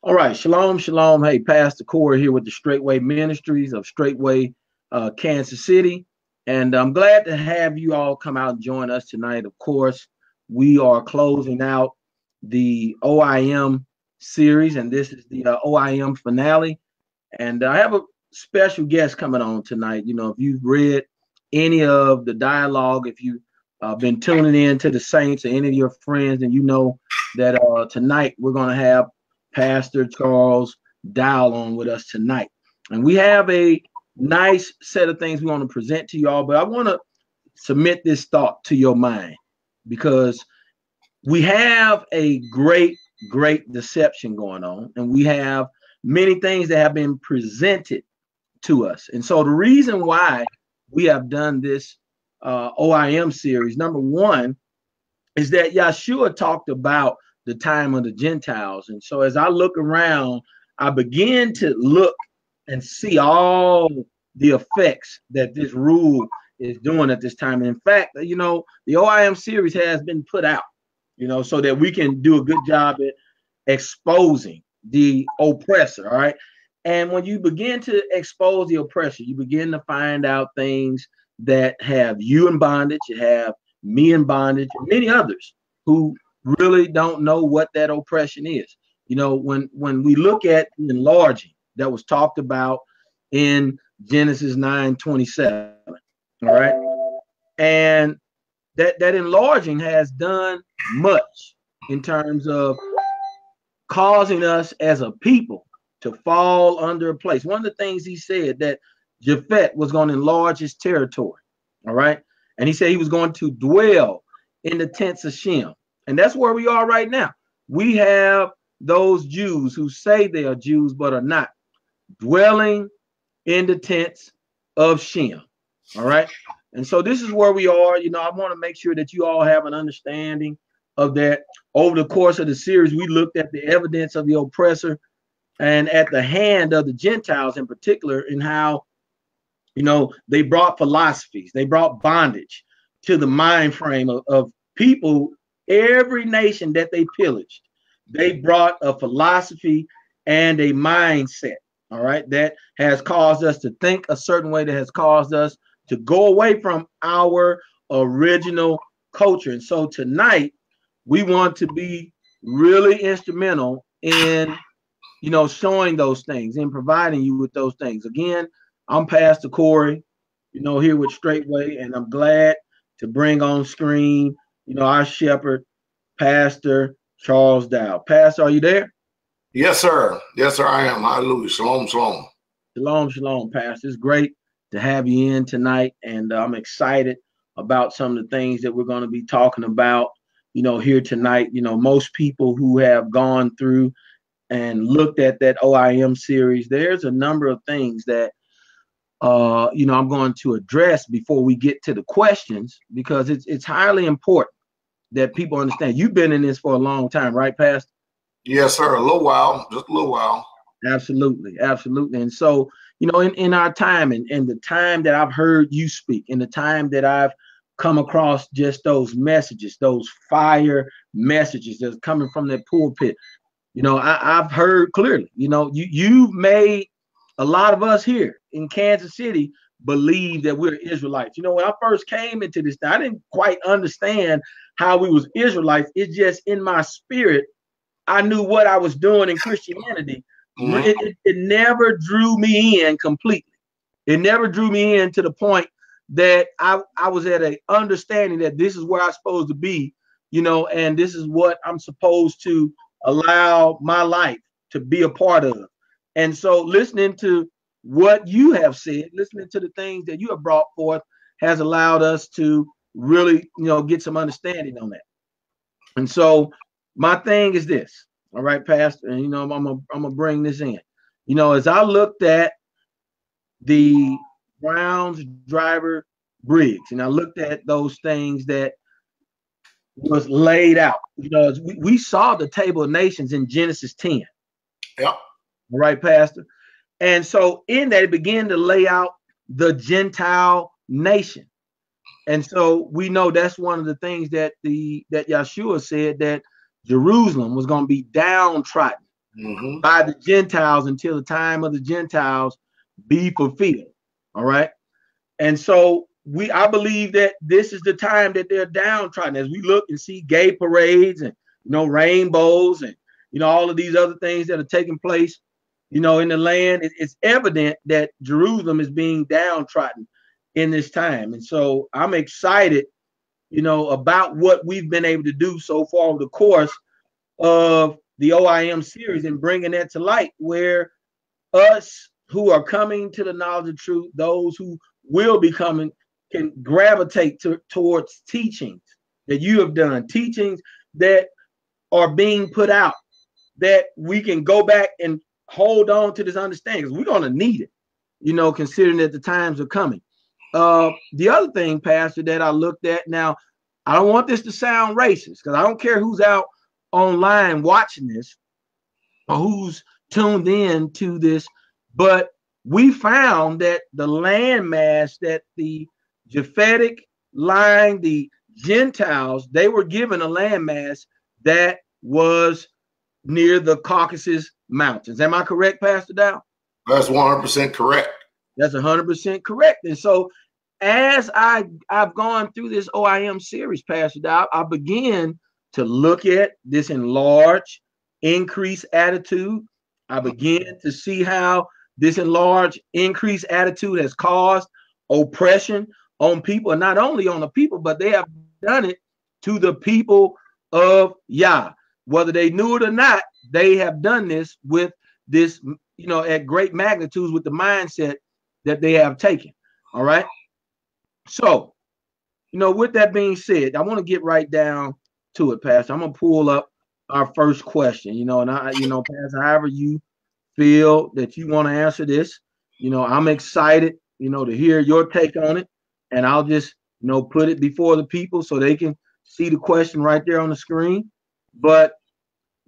All right, shalom, shalom. Hey, Pastor Corey here with the Straitway Ministries of Straitway, Kansas City. And I'm glad to have you all come out and join us tonight. Of course, we are closing out the O.I.M series, and this is the O.I.M finale. And I have a special guest coming on tonight. You know, if you've read any of the dialogue, if you've been tuning in to the saints or any of your friends, and you know that tonight we're going to have Pastor Charles Dowell on with us tonight. And we have a nice set of things we want to present to y'all, but I want to submit this thought to your mind because we have a great deception going on, and we have many things that have been presented to us. And so the reason why we have done this O.I.M series, number one, is that Yeshua talked about the time of the Gentiles. And so as I look around, I begin to look and see all the effects that this rule is doing at this time. And in fact, you know, the O.I.M series has been put out, you know, so that we can do a good job at exposing the oppressor. All right. And when you begin to expose the oppressor, you begin to find out things that have you in bondage, you have me in bondage, and many others who really don't know what that oppression is. You know, when we look at the enlarging that was talked about in Genesis 9:27, all right, and that enlarging has done much in terms of causing us as a people to fall under a place. One of the things he said that Japhet was going to enlarge his territory, all right, and he said he was going to dwell in the tents of Shem. And that's where we are right now. We have those Jews who say they are Jews but are not, dwelling in the tents of Shem. All right. And so this is where we are. You know, I want to make sure that you all have an understanding of that. Over the course of the series, we looked at the evidence of the oppressor and at the hand of the Gentiles in particular, and how, you know, they brought philosophies, they brought bondage to the mind frame of people. Every nation that they pillaged, they brought a philosophy and a mindset, all right, that has caused us to think a certain way, that has caused us to go away from our original culture. And so tonight, we want to be really instrumental in, you know, showing those things and providing you with those things. Again, I'm Pastor Corey, you know, here with Straitway, and I'm glad to bring on screen, you know, our shepherd, Pastor Charles Dowell. Pastor, are you there? Yes, sir. Yes, sir, I am. Hallelujah. Shalom, shalom. Shalom, shalom, Pastor. It's great to have you in tonight, and I'm excited about some of the things that we're going to be talking about, you know, here tonight. You know, most people who have gone through and looked at that O.I.M series, there's a number of things that you know, I'm going to address before we get to the questions, because it's highly important that people understand. You've been in this for a long time, right, Pastor? Yes, sir. A little while, just a little while. Absolutely, absolutely. And so, you know, in our time and the time that I've heard you speak, and the time that I've come across just those messages, those fire messages that's coming from that pulpit, you know, I've heard clearly, you know, you've made a lot of us here in Kansas City believe that we're Israelites. You know, when I first came into this, I didn't quite understand how we was Israelites. It's just in my spirit, I knew what I was doing in Christianity. It never drew me in completely. It never drew me in to the point that I was at an understanding that this is where I'm supposed to be, you know, and this is what I'm supposed to allow my life to be a part of. And so listening to what you have said, listening to the things that you have brought forth, has allowed us to really, you know, get some understanding on that. And so my thing is this, all right, Pastor, and, you know, I'm gonna bring this in. You know, as I looked at the Browns driver Briggs, and I looked at those things that was laid out, you know, as we saw the table of nations in Genesis 10. Yep. All right, Pastor. And so in that, it began to lay out the Gentile nation. And so we know that's one of the things that Yeshua said, that Jerusalem was going to be downtrodden, by the Gentiles until the time of the Gentiles be fulfilled. All right. And so I believe that this is the time that they're downtrodden, as we look and see gay parades and, rainbows and, all of these other things that are taking place, in the land. It's evident that Jerusalem is being downtrodden in this time. And so I'm excited, about what we've been able to do so far over the course of the O.I.M series and bringing that to light, where us who are coming to the knowledge of truth, those who will be coming, can gravitate towards teachings that you have done, teachings that are being put out, that we can go back and hold on to this understanding, because we're going to need it, considering that the times are coming. The other thing, Pastor, that I looked at, now, I don't want this to sound racist, because I don't care who's out online watching this or who's tuned in to this, but we found that the landmass that the Japhetic line, the Gentiles, they were given a landmass that was near the Caucasus Mountains. Am I correct, Pastor Dowell? That's 100% correct. That's 100% correct. And so as I've gone through this O.I.M series, Pastor Dowell, I began to look at this enlarged, increased attitude. I began to see how this enlarged, increased attitude has caused oppression on people, and not only on the people, but they have done it to the people of Yah. Whether they knew it or not, they have done this with this, at great magnitudes, with the mindset that they have taken. All right. So, with that being said, I want to get right down to it, Pastor. I'm going to pull up our first question, and Pastor, however you feel that you want to answer this, I'm excited, to hear your take on it. And I'll just, put it before the people so they can see the question right there on the screen. But,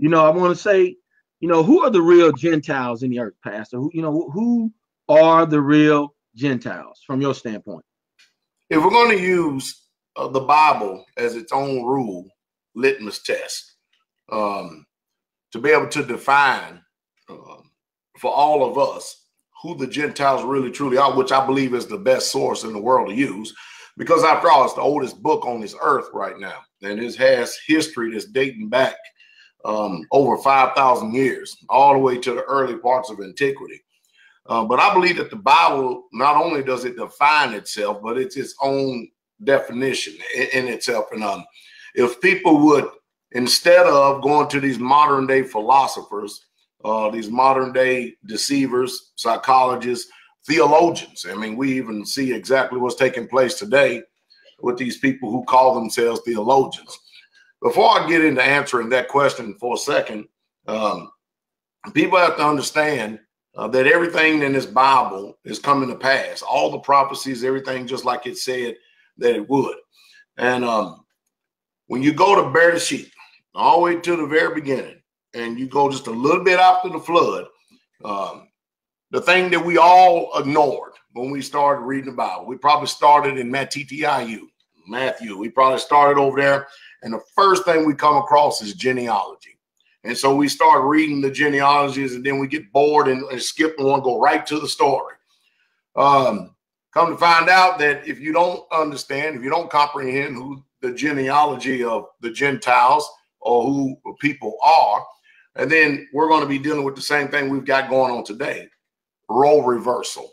I want to say, who are the real Gentiles in the earth, Pastor? Who are the real Gentiles from your standpoint? If we're going to use the Bible as its own rule, litmus test, to be able to define for all of us who the Gentiles really truly are, which I believe is the best source in the world to use, because after all, it's the oldest book on this earth right now. And it has history that's dating back over 5,000 years, all the way to the early parts of antiquity. But I believe that the Bible, not only does it define itself, but it's its own definition in itself. And if people would, instead of going to these modern day philosophers, these modern day deceivers, psychologists, theologians, I mean, we even see exactly what's taking place today with these people who call themselves theologians. Before I get into answering that question for a second, people have to understand that everything in this Bible is coming to pass. All the prophecies, everything just like it said that it would. And when you go to Bereshit, all the way to the very beginning, and you go just a little bit after the flood, the thing that we all ignored when we started reading the Bible, we probably started in Matthew. We probably started over there, and the first thing we come across is genealogy. And so we start reading the genealogies, and then we get bored and skip and want to go right to the story. Come to find out that if you don't understand, if you don't comprehend who the genealogy of the Gentiles or who people are, and then we're going to be dealing with the same thing we've got going on today, role reversal,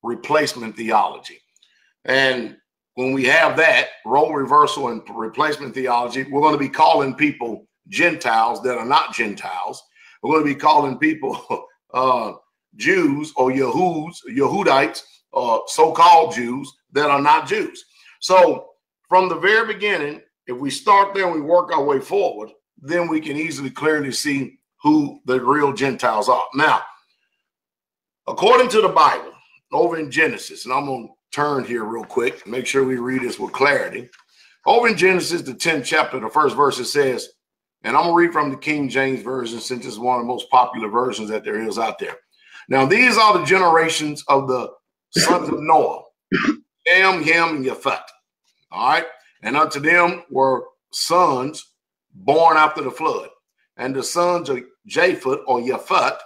replacement theology. And when we have that, role reversal and replacement theology, we're going to be calling people Gentiles that are not Gentiles. We're going to be calling people Jews or Yahudites, so-called Jews that are not Jews. So from the very beginning, if we start there and we work our way forward, then we can easily clearly see who the real Gentiles are. Now, according to the Bible, over in Genesis, and I'm going to turn here real quick, make sure we read this with clarity. Over in Genesis, the 10th chapter, the first verse, it says, and I'm going to read from the King James Version, since it's one of the most popular versions that there is out there. Now, these are the generations of the sons of Noah, Ham, and Japheth. All right. And unto them were sons born after the flood. And the sons of Japheth or Japhet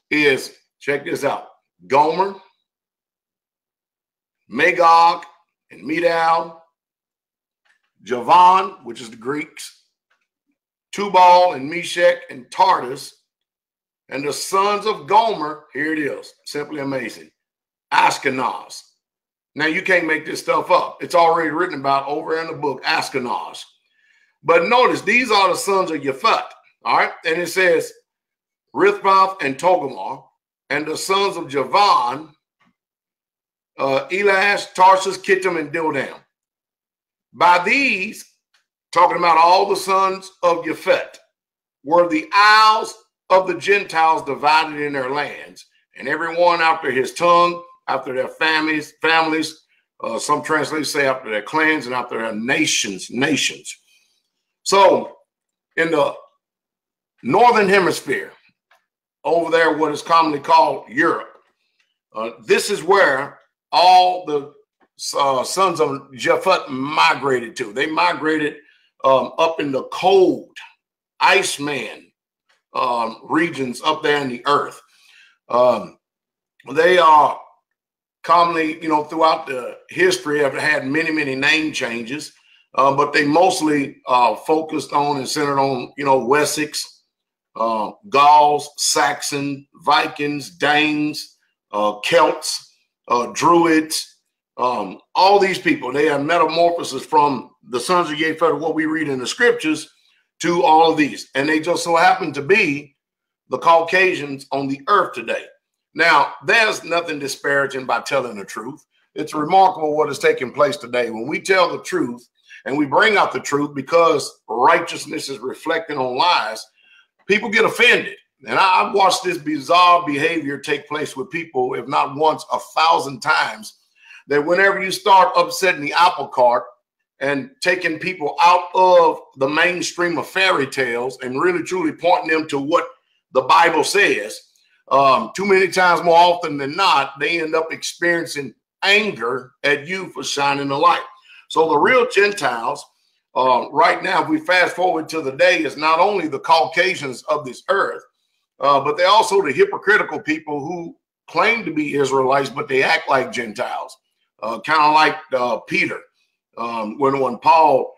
is, check this out, Gomer, Magog, and Medal, Javan, which is the Greeks, Tubal and Meshach and Tartus, and the sons of Gomer, here it is, simply amazing, Ashkenaz. Now, you can't make this stuff up. It's already written about over in the book, Ashkenaz. But notice, these are the sons of Japhet, all right? And it says, Rithbath and Togarmah, and the sons of Javan, Elash, Tarsus, Kittim, and Dildam. By these, talking about all the sons of Japhet, were the isles of the Gentiles divided in their lands, and everyone after his tongue, after their families, some translators say after their clans and after their nations. So in the northern hemisphere, over there, what is commonly called Europe, this is where all the sons of Japhet migrated to. They migrated up in the cold Iceman regions up there in the earth. They are commonly, throughout the history have had many name changes, but they mostly focused on and centered on, Wessex, Gauls, Saxon, Vikings, Danes, Celts, Druids, all these people. They have metamorphosis from the sons of Japhet, what we read in the scriptures, to all of these. And they just so happen to be the Caucasians on the earth today. Now, there's nothing disparaging by telling the truth. It's remarkable what is taking place today. When we tell the truth and we bring out the truth because righteousness is reflecting on lies, people get offended. And I've watched this bizarre behavior take place with people, if not once, 1,000 times, that whenever you start upsetting the apple cart and taking people out of the mainstream of fairy tales and really truly pointing them to what the Bible says, too many times more often than not, they end up experiencing anger at you for shining the light. So the real Gentiles, right now, if we fast forward to the day, is not only the Caucasians of this earth, but they're also the hypocritical people who claim to be Israelites, but they act like Gentiles, kind of like Peter, when Paul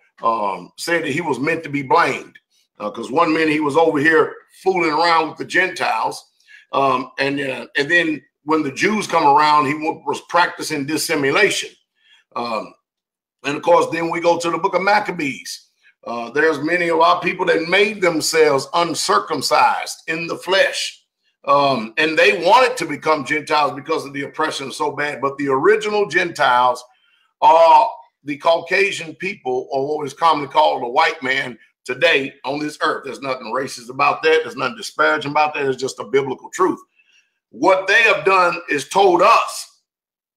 said that he was meant to be blamed, because one minute he was over here fooling around with the Gentiles, and then when the Jews come around, he was practicing dissimulation. And of course, then we go to the book of Maccabees. There's many of our people that made themselves uncircumcised in the flesh. And they wanted to become Gentiles because of the oppression so bad. But the original Gentiles are the Caucasian people, or what is commonly called a white man today on this earth. There's nothing racist about that. There's nothing disparaging about that. It's just a biblical truth. What they have done is told us,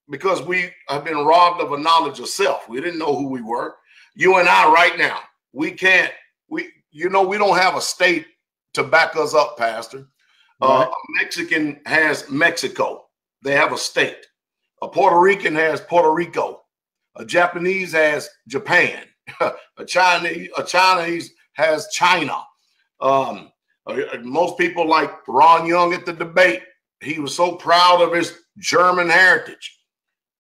because we have been robbed of a knowledge of self. We didn't know who we were. You and I right now, we don't have a state to back us up, Pastor. Right. A Mexican has Mexico. They have a state. A Puerto Rican has Puerto Rico. A Japanese has Japan. A Chinese has China. Most people, like Ron Young at the debate, he was so proud of his German heritage.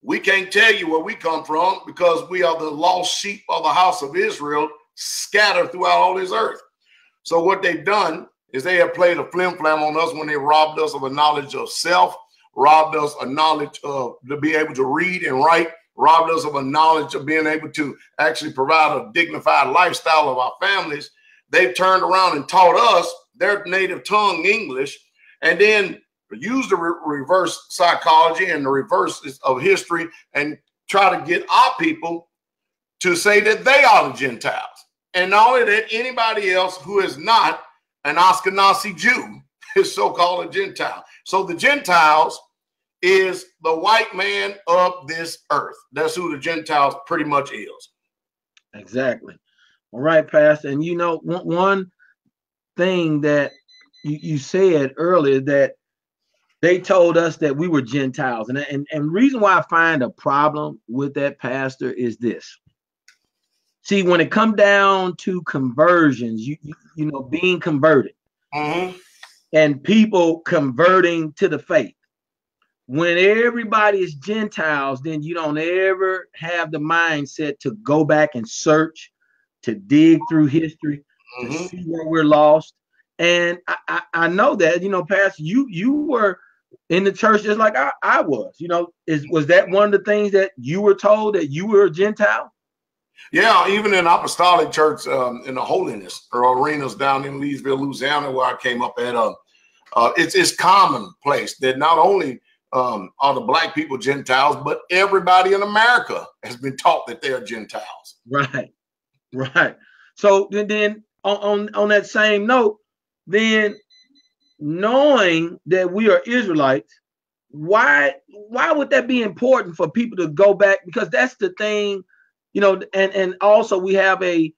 We can't tell you where we come from because we are the lost sheep of the house of Israel scattered throughout all this earth. So what they've done is they have played a flim-flam on us when they robbed us of a knowledge of self, robbed us a knowledge of to be able to read and write, robbed us of a knowledge of being able to actually provide a dignified lifestyle of our families. They've turned around and taught us their native tongue, English, and then use the reverse psychology and the reverse of history and try to get our people to say that they are the Gentiles. And not only that, anybody else who is not an Ashkenazi Jew is so-called a Gentile. So the Gentiles is the white man of this earth. That's who the Gentiles pretty much is. Exactly. All right, Pastor. And one thing that you said earlier, that they told us that we were Gentiles. And reason why I find a problem with that, Pastor, is this. See, when it comes down to conversions, being converted, and people converting to the faith. When everybody is Gentiles, then you don't ever have the mindset to go back and search, to dig through history, to see where we're lost. And I know that, you know, Pastor, you were in the church just like I was. You know, was that one of the things that you were told, that you were a Gentile? Yeah, even in apostolic church, in the holiness or arenas down in Leesville, Louisiana, where I came up at, it's commonplace that not only are the black people Gentiles, but everybody in America has been taught that they are Gentiles. Right, right. So then on that same note, then knowing that we are Israelites, why would that be important for people to go back? Because that's the thing, you know, and also we have a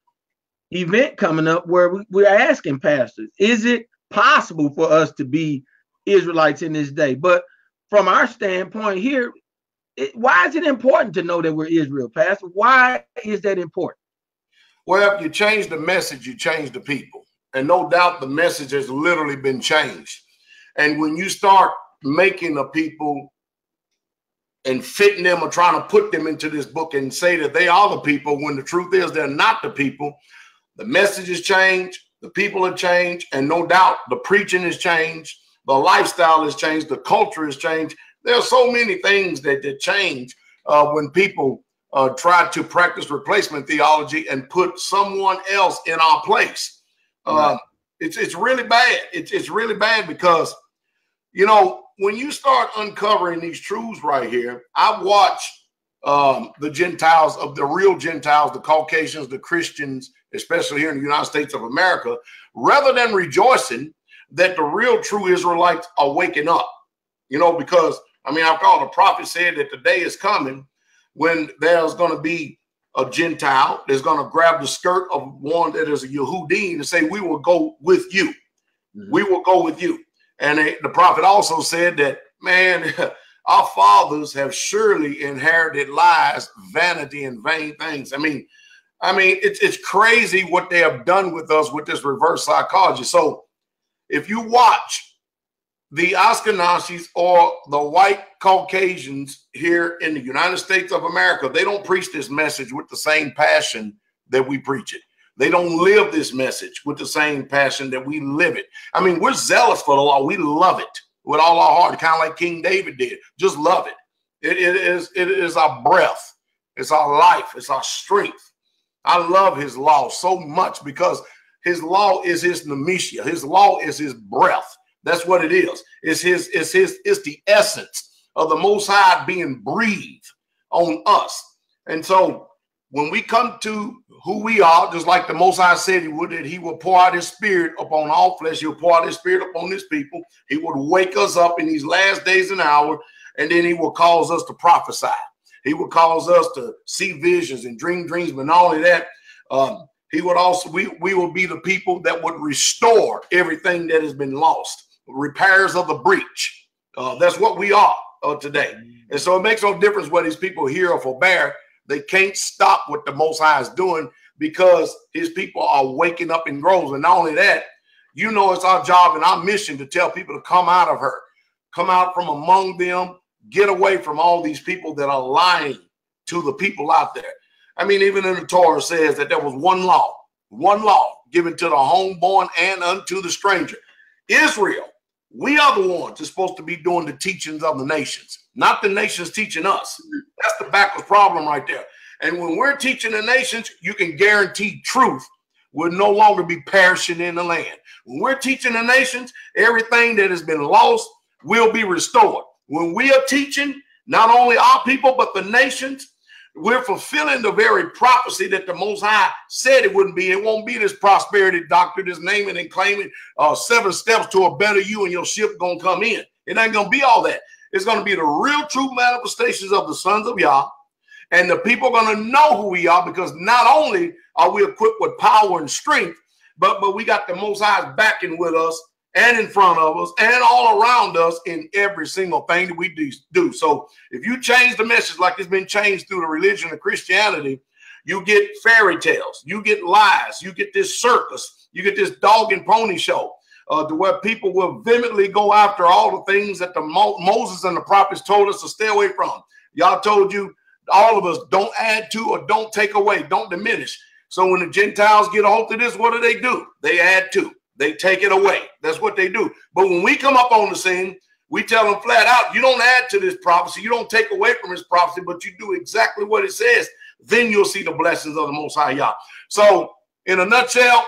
event coming up where we're asking pastors, is it possible for us to be Israelites in this day? But from our standpoint here, why is it important to know that we're Israel, Pastor? Why is that important? Well, if you change the message, you change the people. And no doubt the message has literally been changed. And when you start making the people and fitting them or trying to put them into this book and say that they are the people, when the truth is they're not the people, the message has changed, the people have changed, and no doubt the preaching has changed, the lifestyle has changed, the culture has changed. There are so many things that change when people try to practice replacement theology and put someone else in our place. Right. It's really bad. It's really bad because, you know, when you start uncovering these truths right here, I've watched the Gentiles, of the real Gentiles, the Caucasians, the Christians, especially here in the United States of America, rather than rejoicing that the real true Israelites are waking up, you know, because, I mean, after all, the prophet said that the day is coming when there's going to be a Gentile that's going to grab the skirt of one that is a Yehudim and say, we will go with you. We will go with you. And the prophet also said that, man, our fathers have surely inherited lies, vanity, and vain things. I mean, it's crazy what they have done with us with this reverse psychology. So if you watch the Ashkenazis or the white Caucasians here in the United States of America, they don't preach this message with the same passion that we preach it. They don't live this message with the same passion that we live it. I mean, we're zealous for the law. We love it with all our heart, kind of like King David did. Just love it. It is our breath. It's our life. It's our strength. I love his law so much because his law is his nemesia. His law is his breath. That's what it is. It's the essence of the Most High being breathed on us. And so when we come to who we are, just like the Most High said he would, that he will pour out his spirit upon all flesh. He'll pour out his spirit upon his people. He would wake us up in these last days and hour, and then he will cause us to prophesy. He will cause us to see visions and dream dreams. But not only that, he would also, we will be the people that would restore everything that has been lost, repairs of the breach. That's what we are today. And so it makes no difference what these people hear or forbear. They can't stop what the Most High is doing because his people are waking up in groves. And not only that, you know, it's our job and our mission to tell people to come out of her, come out from among them, get away from all these people that are lying to the people out there. I mean, even in the Torah says that there was one law given to the homeborn and unto the stranger. Israel, we are the ones that's supposed to be doing the teachings of the nations, not the nations teaching us. That's the backwards problem right there. And when we're teaching the nations, you can guarantee truth will no longer be perishing in the land. When we're teaching the nations, everything that has been lost will be restored. When we are teaching not only our people, but the nations, we're fulfilling the very prophecy that the Most High said it wouldn't be. It won't be this prosperity doctrine, this naming and claiming 7 steps to a better you and your ship going to come in. It ain't going to be all that. It's going to be the real true manifestations of the sons of Yah. And the people are going to know who we are, because not only are we equipped with power and strength, but we got the Most High's backing with us and in front of us and all around us in every single thing that we do. So if you change the message like it's been changed through the religion of Christianity, you get fairy tales, you get lies, you get this circus, you get this dog and pony show. to where people will vehemently go after all the things that the Moses and the prophets told us to stay away from. Y'all told you, all of us, don't add to or don't take away, don't diminish. So when the Gentiles get a hold of this, what do? They add to, they take it away. That's what they do. But when we come up on the scene, we tell them flat out, you don't add to this prophecy, you don't take away from this prophecy, but you do exactly what it says. Then you'll see the blessings of the Most High Yah. So in a nutshell,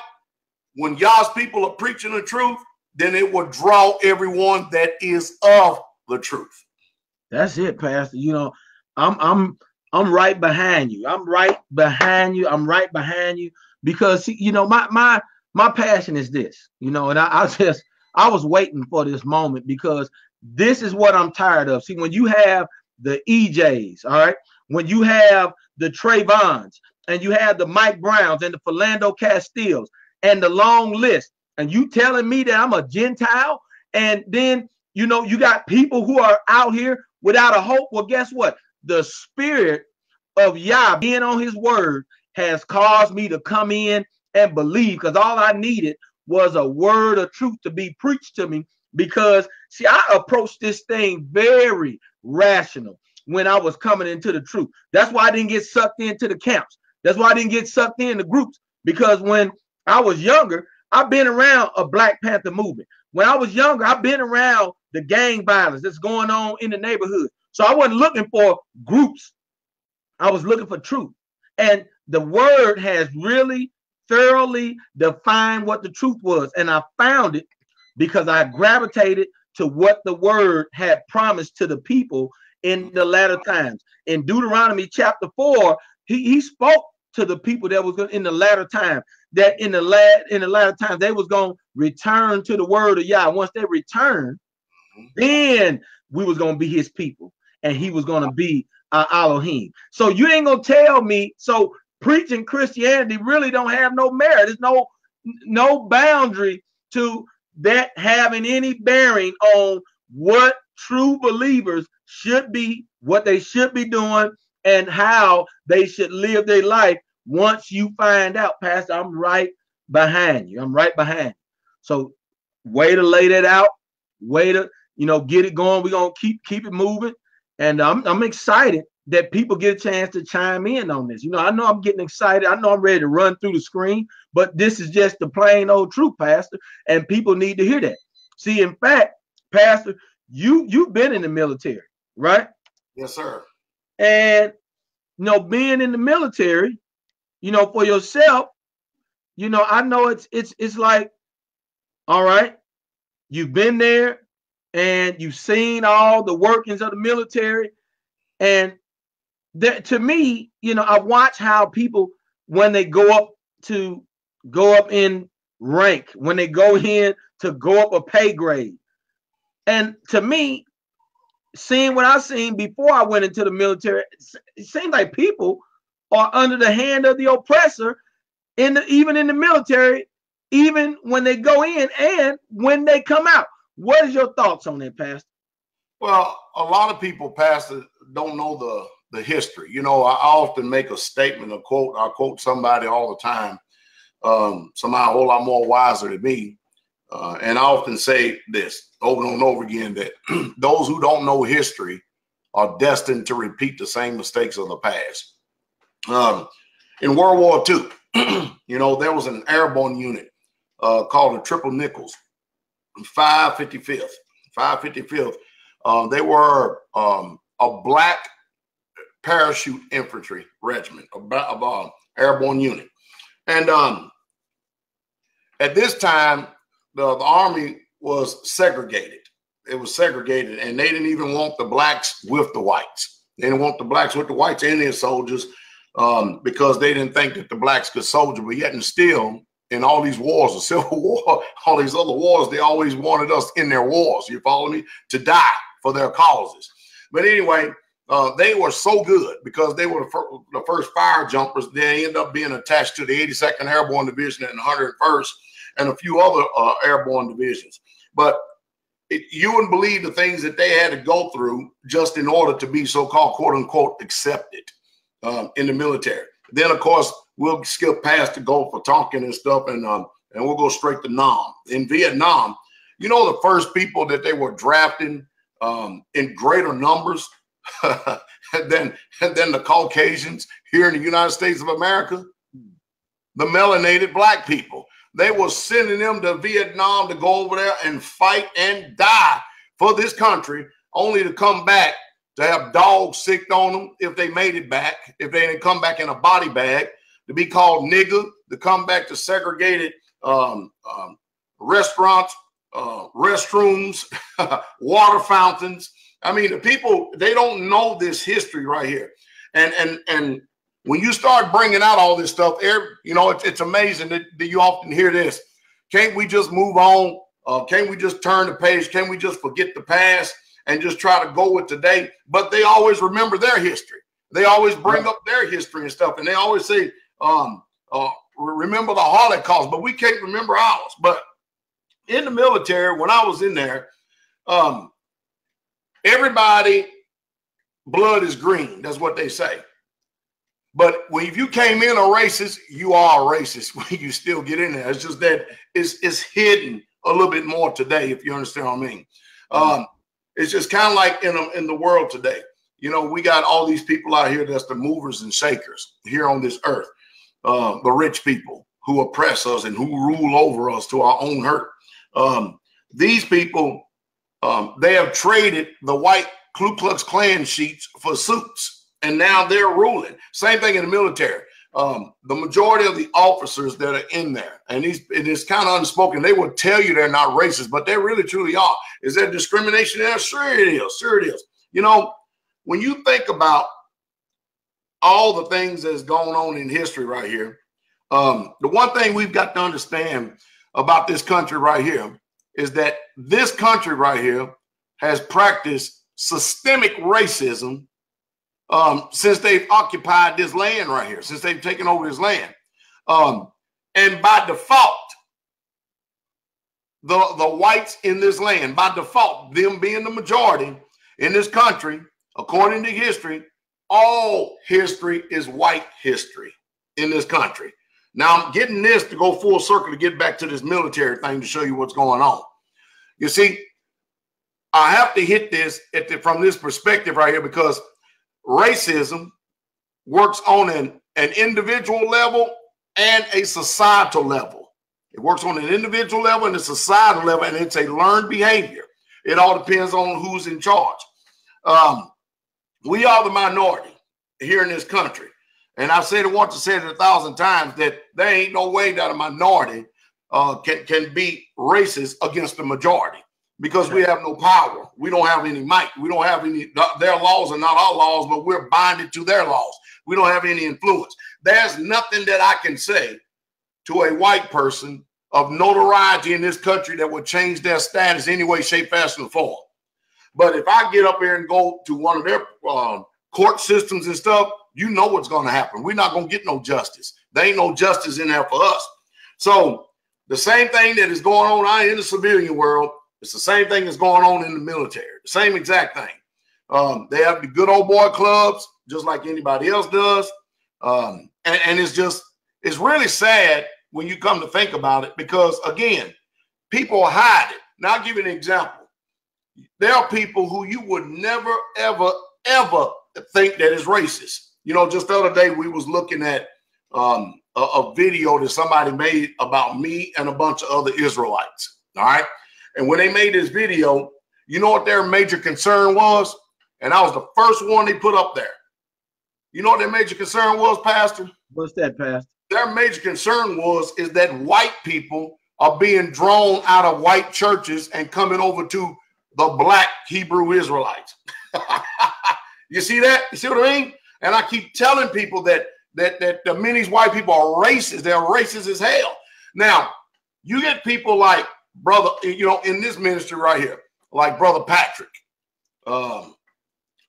when Yah's people are preaching the truth, then it will draw everyone that is of the truth. That's it, Pastor. You know, I'm right behind you. I'm right behind you. I'm right behind you because, you know, my passion is this, you know, and I was waiting for this moment because this is what I'm tired of. See, when you have the EJs, all right, when you have the Trayvons and you have the Mike Browns and the Philando Castilles and the long list, and you telling me that I'm a Gentile, and then, you know, you got people who are out here without a hope. Well, guess what? The spirit of Yah being on his word has caused me to come in and believe, because all I needed was a word of truth to be preached to me. Because, see, I approached this thing very rational when I was coming into the truth. That's why I didn't get sucked into the camps. That's why I didn't get sucked into groups, because when I was younger, I've been around a Black Panther movement. When I was younger, I've been around the gang violence that's going on in the neighborhood. So I wasn't looking for groups. I was looking for truth. And the word has really thoroughly defined what the truth was. And I found it because I gravitated to what the word had promised to the people in the latter times. In Deuteronomy chapter 4, he spoke to the people that was in the latter time, that in the latter time they was going to return to the word of Yah. Once they returned, then we was going to be his people, and he was going to be our Elohim. So you ain't going to tell me, so preaching Christianity really don't have no merit. There's no boundary to that having any bearing on what true believers should be, what they should be doing, and how they should live their life. Once you find out, Pastor, I'm right behind you. I'm right behind you. So way to lay that out, way to, you know, get it going. We're going to keep it moving. And I'm excited that people get a chance to chime in on this. You know, I know I'm getting excited. I know I'm ready to run through the screen, but this is just the plain old truth, Pastor, and people need to hear that. See, in fact, Pastor, you've been in the military, right? Yes, sir. And, you know, being in the military, you know, for yourself, you know, I know it's like, all right, you've been there and you've seen all the workings of the military. And that, to me, you know, I watch how people, when they go up in rank, when they go in to go up a pay grade. And to me, seeing what I've seen before I went into the military, it seems like people are under the hand of the oppressor even in the military, even when they go in and when they come out. What is your thoughts on that, Pastor? Well, a lot of people, Pastor, don't know the history. You know, I often make a statement, a quote. I quote somebody all the time, somebody a whole lot more wiser than me. And I often say this over and over again, that those who don't know history are destined to repeat the same mistakes of the past. In World War II, you know, there was an airborne unit called the Triple Nickels, 555th. They were a black parachute infantry regiment, of airborne unit. And at this time, the Army was segregated. It was segregated, and they didn't even want the blacks with the whites. They didn't want the blacks with the whites, Indian soldiers, because they didn't think that the blacks could soldier. But yet and still, in all these wars, the Civil War, all these other wars, they always wanted us in their wars, you follow me, to die for their causes. But anyway, they were so good because they were the first fire jumpers. They ended up being attached to the 82nd Airborne Division and 101st and a few other airborne divisions. But you wouldn't believe the things that they had to go through just in order to be so-called, quote unquote, accepted in the military. Then, of course, we'll skip past the Gulf of Tonkin and stuff, and and we'll go straight to Nam. In Vietnam, you know, the first people that they were drafting in greater numbers than the Caucasians here in the United States of America, the melanated black people. They were sending them to Vietnam to go over there and fight and die for this country, only to come back to have dogs sicked on them if they made it back, if they didn't come back in a body bag, to be called nigger, to come back to segregated restaurants, restrooms, water fountains. I mean, the people, they don't know this history right here. And when you start bringing out all this stuff, you know, it's amazing that you often hear this. Can't we just move on? Can't we just turn the page? Can't we just forget the past and just try to go with today? But they always remember their history. They always bring up their history and stuff. And they always say, remember the Holocaust, but we can't remember ours. But in the military, when I was in there, everybody blood is green. That's what they say. But if you came in a racist, you are a racist when you still get in there. It's just that it's hidden a little bit more today, if you understand what I mean. It's just kind of like in the world today. You know, we got all these people out here that's the movers and shakers here on this earth. The rich people who oppress us and who rule over us to our own hurt. These people, they have traded the white Ku Klux Klan sheets for suits. And now they're ruling. Same thing in the military. The majority of the officers that are in there, and it's kind of unspoken, they will tell you they're not racist, but they really truly are. Is there discrimination there? Sure it is. Sure it is. You know, when you think about all the things that's going on in history right here, the one thing we've got to understand about this country right here is that this country right here has practiced systemic racism since they've occupied this land right here, since they've taken over this land. And by default, the whites in this land, by default, them being the majority in this country, according to history, all history is white history in this country. Now, I'm getting this to go full circle to get back to this military thing to show you what's going on. You see, I have to hit this from this perspective right here, because racism works on an individual level and a societal level. It works on an individual level and a societal level, and it's a learned behavior. It all depends on who's in charge. We are the minority here in this country. And I've said it once, I said it 1,000 times, that there ain't no way that a minority can be racist against the majority, because we have no power. We don't have any might. We don't have any, their laws are not our laws, but we're binded to their laws. We don't have any influence. There's nothing that I can say to a white person of notoriety in this country that would change their status any way, shape, fashion, or form. But if I get up here and go to one of their court systems and stuff, you know what's going to happen. We're not going to get no justice. There ain't no justice in there for us. So the same thing that is going on out in the civilian world, it's the same thing that's going on in the military. The same exact thing. They have the good old boy clubs, just like anybody else does. And it's really sad when you come to think about it, because, again, people hide it. Now, I'll give you an example. There are people who you would never, ever, ever think that is racist. You know, just the other day, we was looking at a video that somebody made about me and a bunch of other Israelites. All right. And when they made this video, you know what their major concern was? And I was the first one they put up there. You know what their major concern was, Pastor? What's that, Pastor? Their major concern is that white people are being drawn out of white churches and coming over to the black Hebrew Israelites. You see that? You see what I mean? And I keep telling people that the many white people are racist. They're racist as hell. Now, you get people like brother, you know, in this ministry right here, like Brother Patrick. I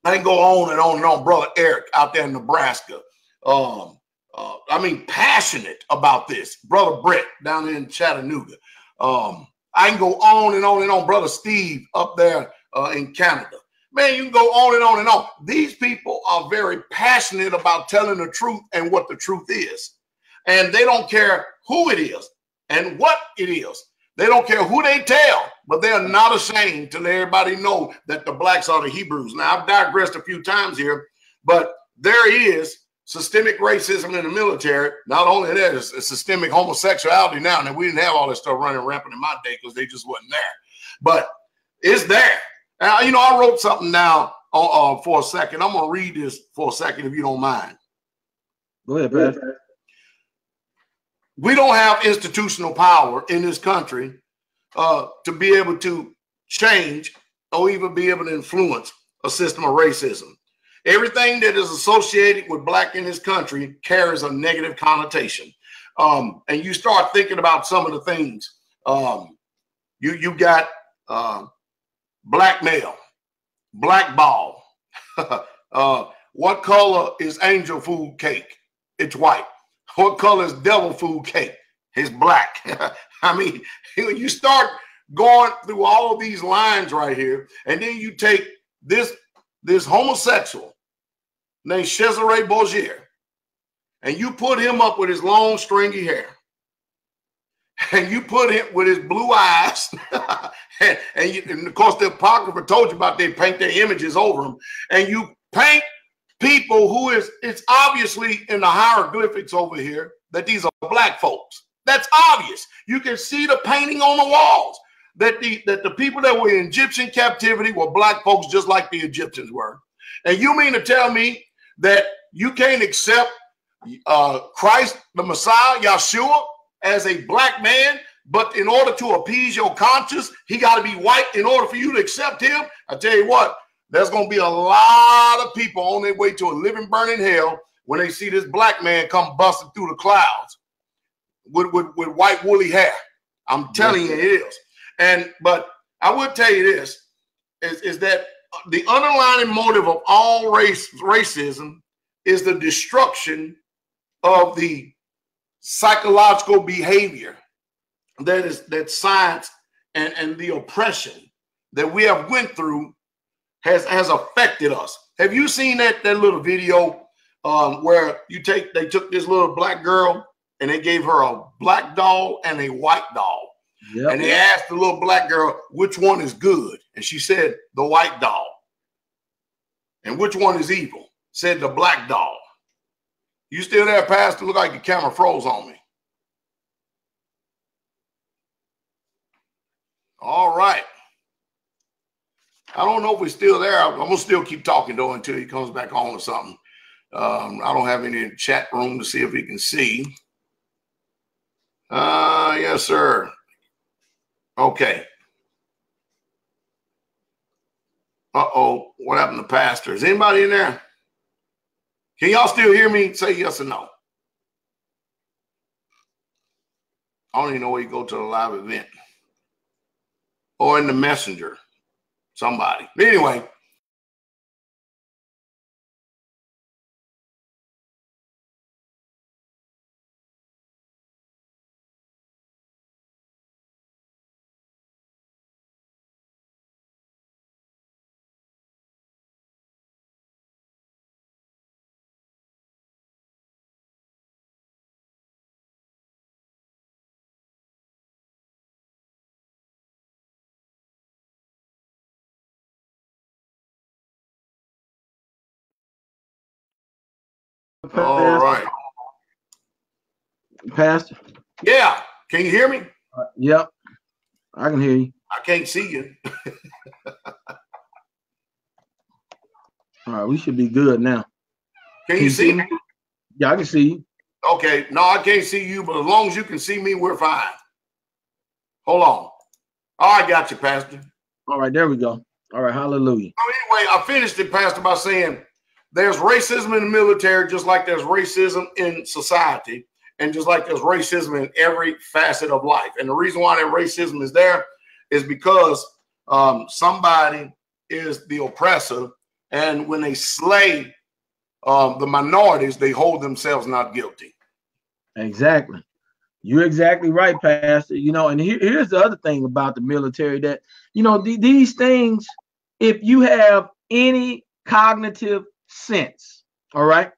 can go on and on and on. Brother Eric out there in Nebraska. I mean, passionate about this. Brother Brett down there in Chattanooga. I can go on and on and on. Brother Steve up there in Canada. Man, you can go on and on and on. These people are very passionate about telling the truth and what the truth is. And they don't care who it is. and what it is. They don't care who they tell, but they are not ashamed to let everybody know that the blacks are the Hebrews. Now, I've digressed a few times here, but there is systemic racism in the military. Not only that, it's systemic homosexuality now. Now, we didn't have all this stuff running rampant in my day because they just wasn't there. But it's there. Now, you know, I wrote something down for a second. I'm going to read this for a second if you don't mind. Go ahead, Pastor. We don't have institutional power in this country to be able to change or even be able to influence a system of racism. Everything that is associated with black in this country carries a negative connotation. And you start thinking about some of the things. You got blackmail, blackball. What color is angel food cake? It's white. What color is devil food cake? It's black. I mean, you start going through all of these lines right here, and then you take this homosexual named Cesare Borgia, and you put him up with his long, stringy hair, and you put him with his blue eyes, and of course the Apocrypha told you about they paint their images over him, and you paint people who it's obviously in the hieroglyphics over here that these are black folks. That's obvious. You can see the painting on the walls that the people that were in Egyptian captivity were black folks just like the Egyptians were. And you mean to tell me that you can't accept Christ, the Messiah, Yeshua, as a black man, but in order to appease your conscience, he got to be white in order for you to accept him? I tell you what, there's going to be a lot of people on their way to a living, burning hell when they see this black man come busting through the clouds with white woolly hair. I'm telling you, it is. But I would tell you this, is that the underlying motive of all racism is the destruction of the psychological behavior that science and the oppression that we have went through has affected us. Have you seen that little video where they took this little black girl and they gave her a black doll and a white doll? Yep. And they asked the little black girl, which one is good? And she said, the white doll. And which one is evil? Said the black doll. You still there, Pastor? Look like your camera froze on me. All right. I don't know if we're still there. I'm going to still keep talking, though, until he comes back on or something. I don't have any in the chat room to see if he can see. Yes, sir. Okay. Uh-oh. What happened to Pastor? Is anybody in there? Can y'all still hear me? Say yes or no. I don't even know where you go to the live event. Or in the messenger. Somebody. Anyway. All right. Pastor? Yeah. Can you hear me? Yep. I can hear you. I can't see you. All right. We should be good now. Can you see me? Yeah, I can see you. Okay. No, I can't see you, but as long as you can see me, we're fine. Hold on. All right, got you, Pastor. All right. There we go. All right. Hallelujah. So anyway, I finished it, Pastor, by saying there's racism in the military, just like there's racism in society, and just like there's racism in every facet of life. And the reason why that racism is there is because somebody is the oppressor, and when they slay the minorities, they hold themselves not guilty. Exactly. You're exactly right, Pastor. You know, and here's the other thing about the military that, you know, these things, if you have any cognitive sense, all right,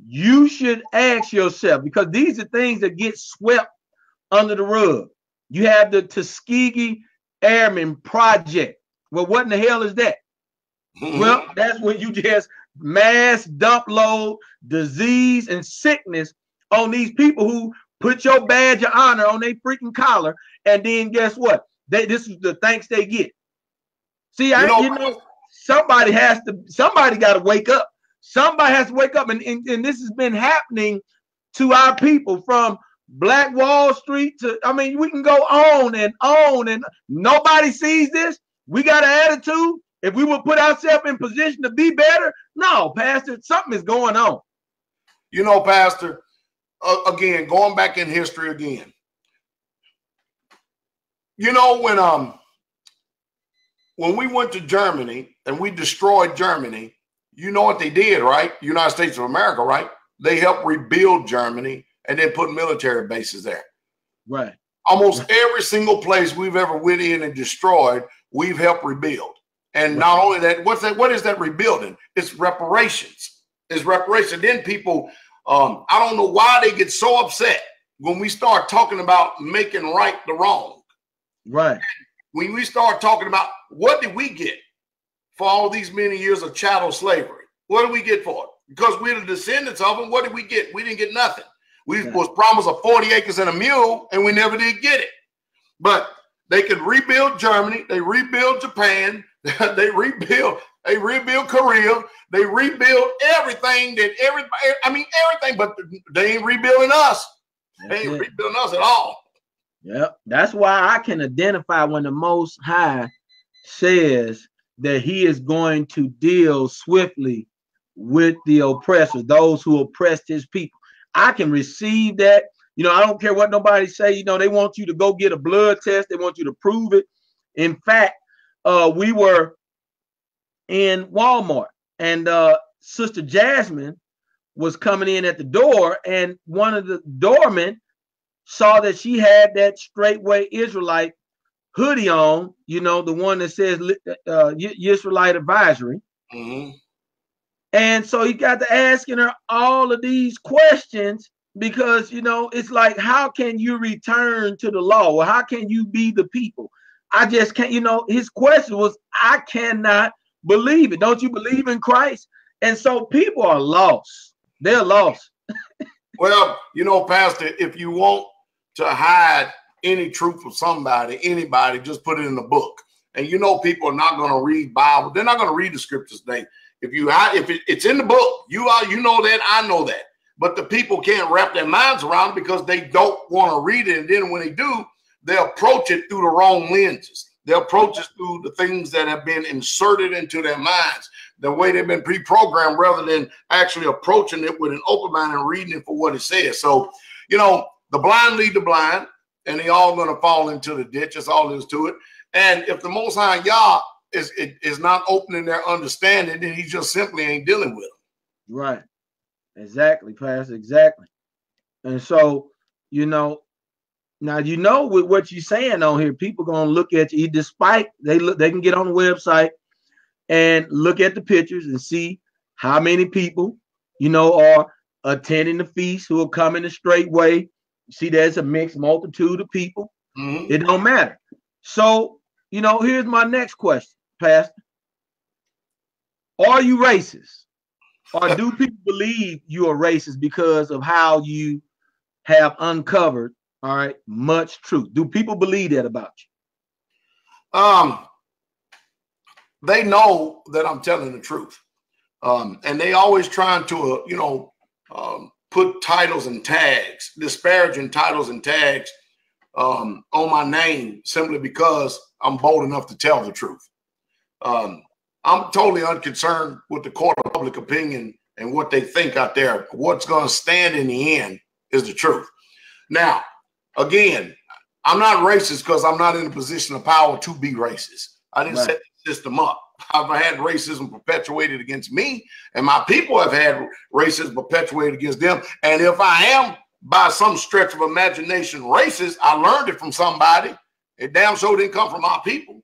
you should ask yourself, because these are things that get swept under the rug. You have the Tuskegee Airmen Project. Well, what in the hell is that? Well, that's when you just mass dump load disease and sickness on these people who put your badge of honor on their freaking collar, and then guess what? This is the thanks they get. See, somebody got to wake up. Somebody has to wake up, and this has been happening to our people from Black Wall Street to, I mean, we can go on, and nobody sees this. We got an attitude. If we would put ourselves in position to be better, no, Pastor, something is going on. You know, Pastor, again, going back in history again. You know, when we went to Germany and we destroyed Germany, you know what they did, right? United States of America, right? They helped rebuild Germany and then put military bases there. Right. Almost every single place we've ever went in and destroyed, we've helped rebuild. And not only that, what is that rebuilding? It's reparations. It's reparation. Then people, I don't know why they get so upset when we start talking about making right the wrong. Right. When we start talking about what did we get for all these many years of chattel slavery? What did we get for it? Because we're the descendants of them. What did we get? We didn't get nothing. We was promised a 40 acres and a mule, and we never did get it. But they could rebuild Germany. They rebuild Japan. They rebuild Korea. They rebuild everything everything, but they ain't rebuilding us. They ain't rebuilding us at all. Yep. That's why I can identify when the Most High says that he is going to deal swiftly with the oppressors, those who oppressed his people. I can receive that. You know, I don't care what nobody say. You know, they want you to go get a blood test. They want you to prove it. In fact, we were in Walmart, and Sister Jasmine was coming in at the door, and one of the doormen saw that she had that Straitway Israelite hoodie on, you know, the one that says Israelite Advisory. Mm-hmm. And so he got to asking her all of these questions because, you know, it's like, how can you return to the law? Or how can you be the people? I just can't, you know, his question was, I cannot believe it. Don't you believe in Christ? And so people are lost. They're lost. Well, you know, Pastor, if you want to hide any truth from anybody, just put it in the book. And you know, people are not going to read Bible. They're not going to read the scriptures today. If it's in the book, you know that, I know that. But the people can't wrap their minds around it because they don't want to read it. And then when they do, they approach it through the wrong lenses. They approach it through the things that have been inserted into their minds, the way they've been pre-programmed, rather than actually approaching it with an open mind and reading it for what it says. So, you know, the blind lead the blind, and they all going to fall into the ditch. That's all there is to it. And if the Most High Yah is not opening their understanding, then he just simply ain't dealing with them. Right. Exactly, Pastor. Exactly. And so, you know, now, you know, with what you're saying on here, people going to look at you, despite they can get on the website and look at the pictures and see how many people, you know, are attending the feast, who are coming the Straitway. You see, there's a mixed multitude of people. Mm-hmm. It don't matter. So, you know, here's my next question, Pastor. Are you racist? Or do people believe you are racist because of how you have uncovered, all right, much truth? Do people believe that about you? They know that I'm telling the truth. And they always trying to, put titles and tags, disparaging titles and tags on my name simply because I'm bold enough to tell the truth. I'm totally unconcerned with the court of public opinion and what they think out there. What's going to stand in the end is the truth. Now, again, I'm not racist because I'm not in a position of power to be racist. I didn't set the system up. I've had racism perpetuated against me, and my people have had racism perpetuated against them. And if I am, by some stretch of imagination, racist, I learned it from somebody. It damn sure didn't come from our people,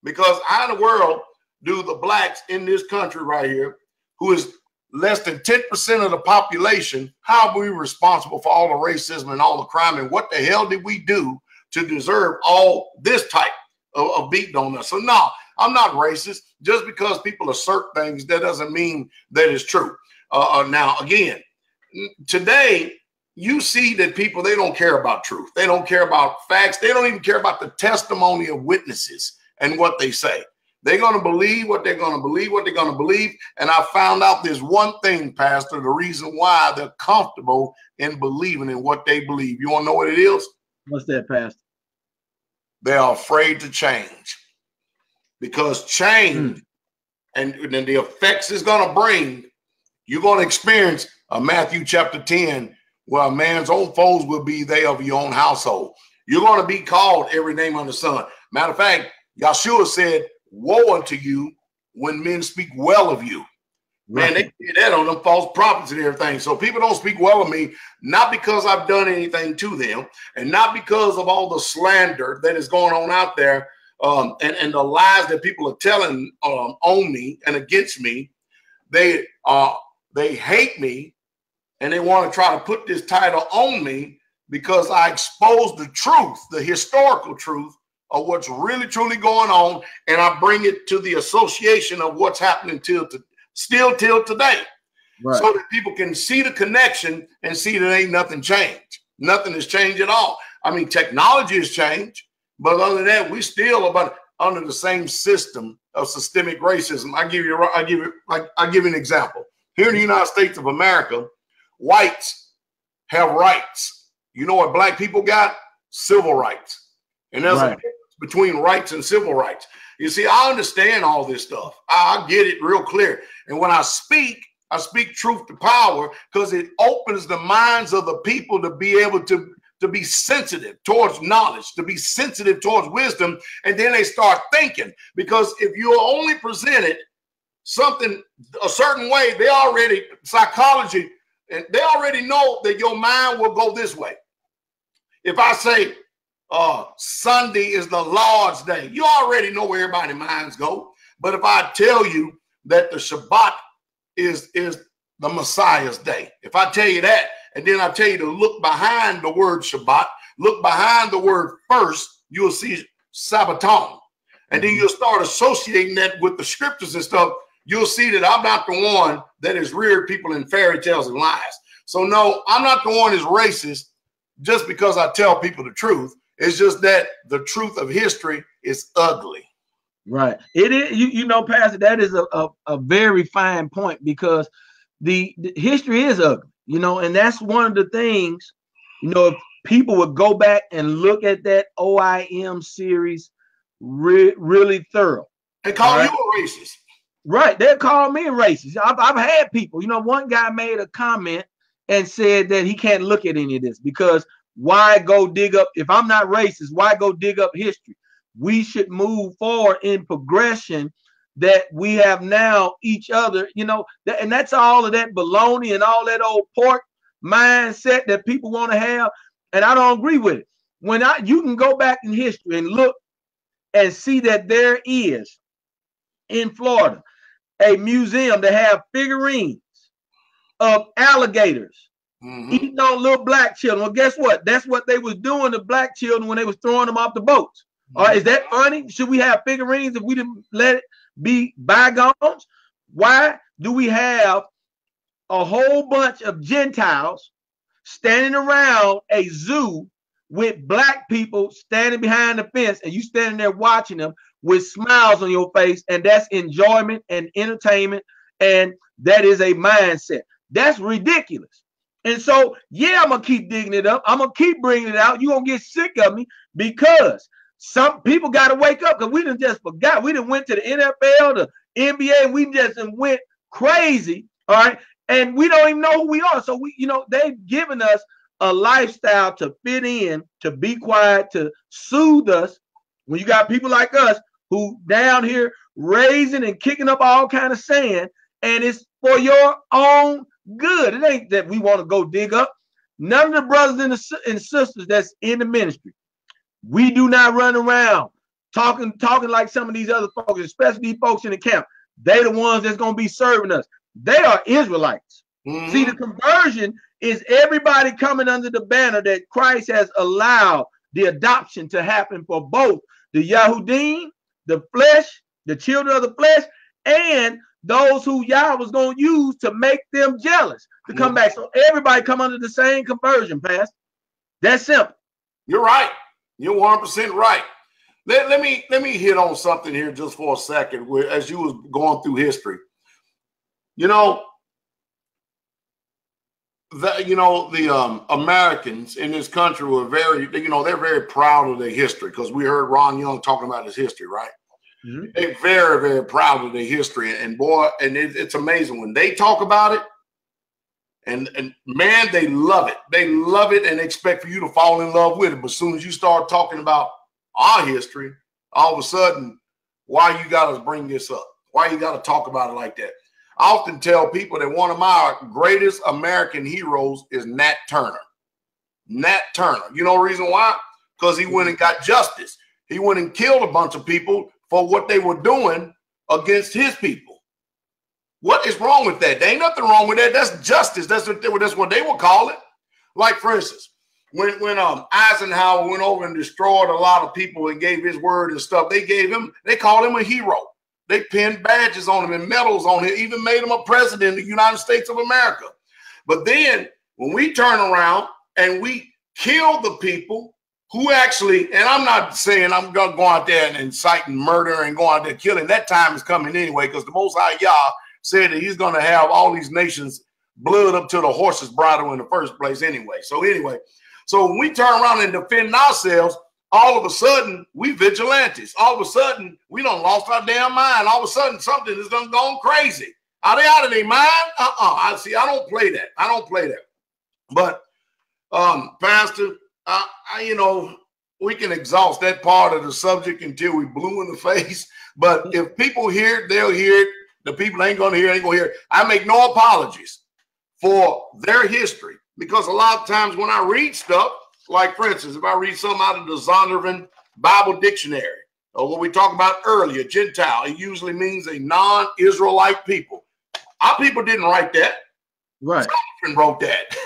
because how in the world do the blacks in this country right here, who is less than 10% of the population, how are we responsible for all the racism and all the crime? And what the hell did we do to deserve all this type of beating on us? So no, I'm not racist. Just because people assert things, that doesn't mean that it's true. Now, again, today, you see that people, they don't care about truth. They don't care about facts. They don't even care about the testimony of witnesses and what they say. They're going to believe what they're going to believe, what they're going to believe. And I found out there's one thing, Pastor, the reason why they're comfortable in believing in what they believe. You want to know what it is? What's that, Pastor? They are afraid to change, because change and the effects it's going to bring, you're going to experience Matthew chapter 10, where a man's own foes will be they of your own household. You're going to be called every name under the sun. Matter of fact, Yeshua said, woe unto you when men speak well of you. Man, they did that on them false prophets and everything. So people don't speak well of me, not because I've done anything to them, and not because of all the slander that is going on out there, and the lies that people are telling on me and against me. They hate me, and they want to try to put this title on me because I expose the truth, the historical truth of what's really truly going on, and I bring it to the association of what's happening still till today, right, so that people can see the connection and see that ain't nothing changed. Nothing has changed at all. I mean, technology has changed, but other than that, we still about under the same system of systemic racism. I give you an example. Here in the United States of America, whites have rights. You know what black people got? Civil rights. And there's a difference between rights and civil rights. You see, I understand all this stuff. I get it real clear. And when I speak truth to power, because it opens the minds of the people to be able to be sensitive towards knowledge, to be sensitive towards wisdom. And then they start thinking, because if you're only presented something a certain way, psychology, and they already know that your mind will go this way. If I say, Sunday is the Lord's day, you already know where everybody's minds go. But if I tell you that the Shabbat is the Messiah's day, if I tell you that, and then I tell you to look behind the word Shabbat, look behind the word first, you'll see Sabbaton. And then you'll start associating that with the scriptures and stuff. You'll see that I'm not the one that has reared people in fairy tales and lies. So no, I'm not the one that's racist just because I tell people the truth. It's just that the truth of history is ugly. Right. It is, you know, Pastor, that is a very fine point, because the history is ugly, you know, and that's one of the things, you know, if people would go back and look at that O.I.M series really thorough. They call you a racist. Right. They call me a racist. I've had people, you know, one guy made a comment and said that he can't look at any of this because why go dig up, if I'm not racist, why go dig up history? We should move forward in progression that we have now each other, you know, and that's all of that baloney and all that old pork mindset that people want to have. And I don't agree with it. You can go back in history and look and see that there is in Florida a museum that have figurines of alligators eating on little black children. Well, guess what? That's what they was doing to black children when they was throwing them off the boats. All right, is that funny? Should we have figurines if we didn't let it be bygones? Why do we have a whole bunch of Gentiles standing around a zoo with black people standing behind the fence, and you standing there watching them with smiles on your face, and that's enjoyment and entertainment, and that is a mindset. That's ridiculous. And so, yeah, I'm going to keep digging it up. I'm going to keep bringing it out. You're going to get sick of me, because some people got to wake up, because we done just forgot. We done went to the NFL, the NBA, and we just went crazy, all right? And we don't even know who we are. So, they've given us a lifestyle to fit in, to be quiet, to soothe us. When you got people like us who down here raising and kicking up all kind of sand, and it's for your own good. It ain't that we want to go dig up. None of the brothers and sisters that's in the ministry, we do not run around talking like some of these other folks, especially these folks in the camp. They the ones that's going to be serving us. They are Israelites. Mm-hmm. See, the conversion is everybody coming under the banner that Christ has allowed the adoption to happen for both the Yahudim, the flesh, the children of the flesh, and those who Yah was going to use to make them jealous to come back. So everybody come under the same conversion, Pastor. That's simple. You're right. You're 100% right. Let me hit on something here just for a second. Where, as you was going through history, the Americans in this country were very, they're very proud of their history, because we heard Ron Young talking about his history, right? Mm-hmm. They're very, very proud of their history, and boy, and it's amazing when they talk about it. And man, they love it. They love it and expect for you to fall in love with it. But as soon as you start talking about our history, all of a sudden, why you got to bring this up? Why you got to talk about it like that? I often tell people that one of my greatest American heroes is Nat Turner. Nat Turner. You know the reason why? Because he went and got justice. He went and killed a bunch of people for what they were doing against his people. What is wrong with that? There ain't nothing wrong with that. That's justice. That's what they would call it. Like, for instance, when Eisenhower went over and destroyed a lot of people and gave his word and stuff, they called him a hero. They pinned badges on him and medals on him, even made him a president of the United States of America. But then when we turn around and we kill the people who actually, and I'm not saying I'm going to go out there and inciting murder and go out there killing. That time is coming anyway, because the Most High Yah said that he's going to have all these nations blood up to the horse's bridle in the first place anyway. So when we turn around and defend ourselves, all of a sudden we vigilantes. All of a sudden we done lost our damn mind. All of a sudden something is done gone crazy. Are they out of their mind? I don't play that. I don't play that. But Pastor, we can exhaust that part of the subject until we blue in the face. But if people hear it, they'll hear it. The people ain't going to hear it. I make no apologies for their history, because a lot of times when I read stuff, like, for instance, if I read something out of the Zondervan Bible Dictionary, or what we talked about earlier, Gentile, it usually means a non-Israelite people. Our people didn't write that. Right. Zondervan wrote that.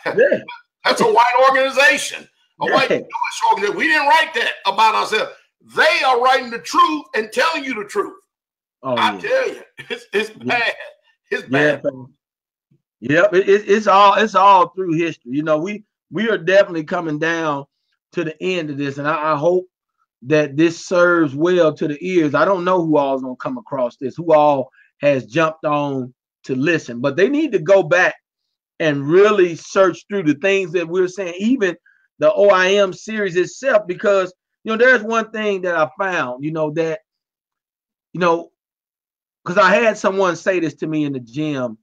Yeah. That's a white organization. A white Jewish organization. We didn't write that about ourselves. They are writing the truth and telling you the truth. Oh, I tell you, it's bad. It's bad. Yep, it's all through history. We are definitely coming down to the end of this, and I hope that this serves well to the ears. I don't know who all is going to come across this, who all has jumped on to listen, but they need to go back and really search through the things that we're saying, even the O.I.M series itself, because there's one thing that I found, that because I had someone say this to me in the gym,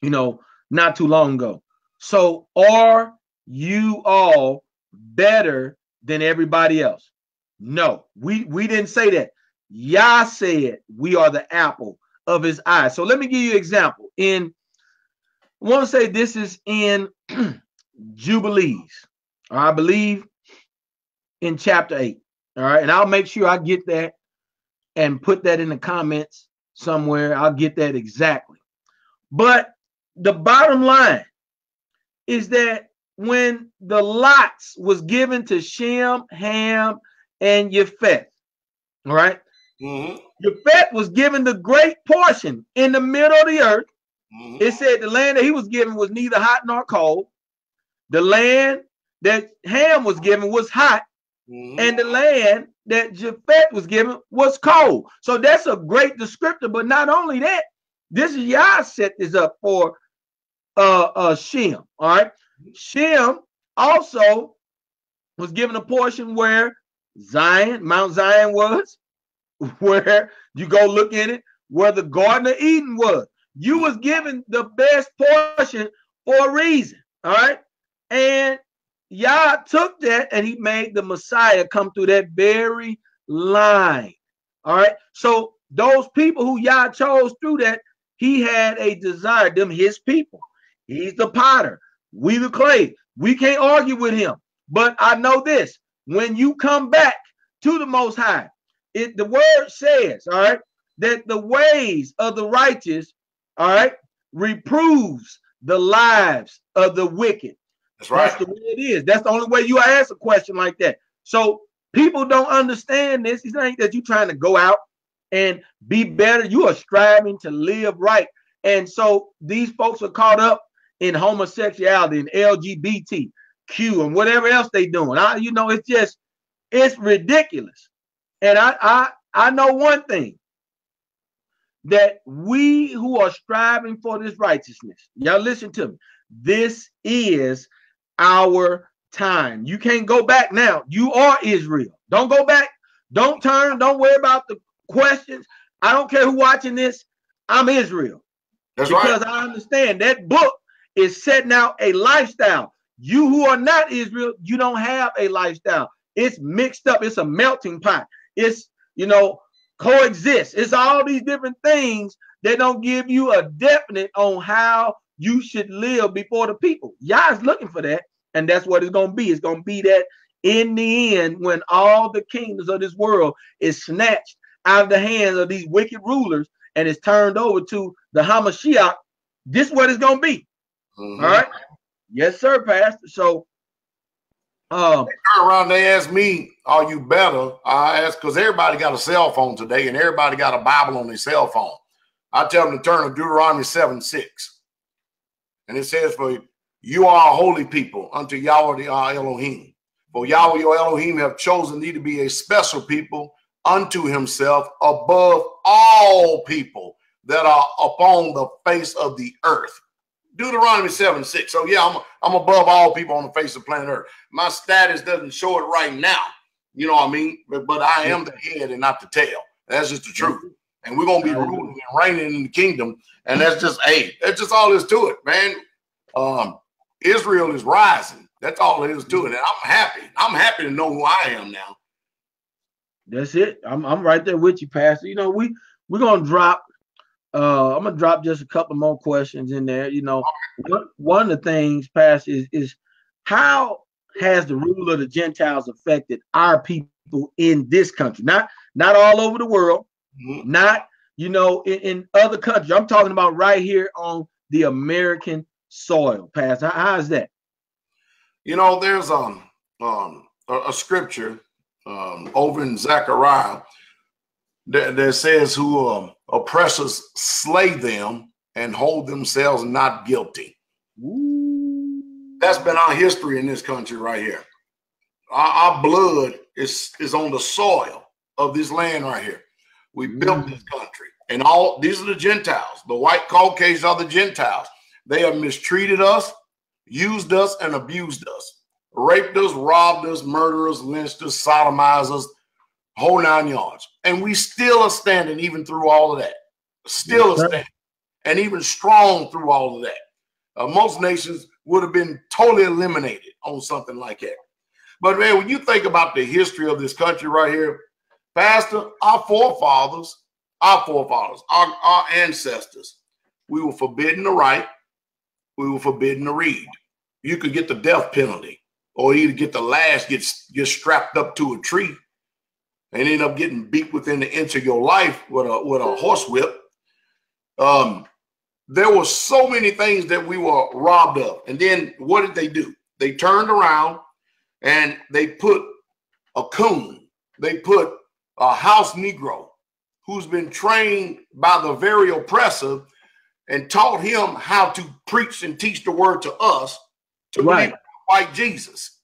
not too long ago. So are you all better than everybody else? No, we didn't say that. Yah said we are the apple of his eye. So let me give you an example. I want to say this is in Jubilees, I believe in chapter 8. All right. And I'll make sure I get that and put that in the comments somewhere. I'll get that exactly. But the bottom line is that when the lots was given to Shem, Ham, and Japheth, all right, Japheth was given the great portion in the middle of the earth. It said the land that he was given was neither hot nor cold. The land that Ham was given was hot, and the land that Japheth was given was cold. So that's a great descriptor. But not only that, this is Yah set this up for Shem. All right. Shem also was given a portion where Mount Zion was, where you go look in it, where the Garden of Eden was. You was given the best portion for a reason. All right. And Yah took that and he made the Messiah come through that very line. All right. So those people who Yah chose through that, he had a desire, them his people. He's the potter. We the clay. We can't argue with him. But I know this, when you come back to the Most High, the word says, all right, that the ways of the righteous all right, reproves the lives of the wicked. That's right. That's the way it is. That's the only way you ask a question like that. So people don't understand this. It's not that you're trying to go out and be better. You are striving to live right. And so these folks are caught up in homosexuality and LGBTQ and whatever else they doing. It's ridiculous. And I know one thing, that we who are striving for this righteousness, y'all listen to me, this is our time. You can't go back now. You are Israel. Don't go back. Don't turn. Don't worry about the questions. I don't care who watching this. I'm Israel. That's because right. I understand that book is setting out a lifestyle. You who are not Israel, you don't have a lifestyle. It's mixed up. It's a melting pot. It's, coexist. It's all these different things that don't give you a definite on how you should live before the people. Yah's looking for that, and that's what it's going to be. It's going to be that in the end, when all the kingdoms of this world is snatched out of the hands of these wicked rulers and is turned over to the Hamashiach, this is what it's going to be. Mm-hmm. All right? Yes, sir, Pastor. So, they turn around, they ask me, are you better? I ask, because everybody got a cell phone today and everybody got a Bible on their cell phone. I tell them to turn to Deuteronomy 7:6. And it says, for you are a holy people unto Yahweh our Elohim. For Yahweh your Elohim have chosen thee to be a special people unto himself above all people that are upon the face of the earth. Deuteronomy 7:6. So yeah, I'm above all people on the face of planet Earth. My status doesn't show it right now. You know what I mean? But I am the head and not the tail. That's just the truth. And we're gonna be ruling and reigning in the kingdom. And that's just that's just all there is to it, man. Israel is rising. That's all there is to it. And I'm happy. I'm happy to know who I am now. That's it. I'm right there with you, Pastor. We're gonna drop. I'm gonna drop just a couple more questions in there. One of the things, Pastor, is how has the rule of the Gentiles affected our people in this country? Not all over the world, not in other countries. I'm talking about right here on the American soil, Pastor. How is that? There's a scripture over in Zechariah that says, who oppressors slay them and hold themselves not guilty. Ooh. That's been our history in this country right here. Our blood is on the soil of this land right here. We built this country, and all these are the Gentiles. The white Caucasians are the Gentiles. They have mistreated us, used us, and abused us, raped us, robbed us, murdered us, lynched us, sodomized us, whole 9 yards. And we still are standing even through all of that. Still are standing. And even strong through all of that. Most nations would have been totally eliminated on something like that. But man, when you think about the history of this country right here, Pastor, our forefathers, our ancestors, we were forbidden to write. We were forbidden to read. You could get the death penalty, or either get the lash, get strapped up to a tree, and end up getting beat within an inch of your life with a horsewhip. There were so many things that we were robbed of. And then what did they do? They turned around and they put a coon. They put a house Negro who's been trained by the very oppressor and taught him how to preach and teach the word to us to believe in white Jesus.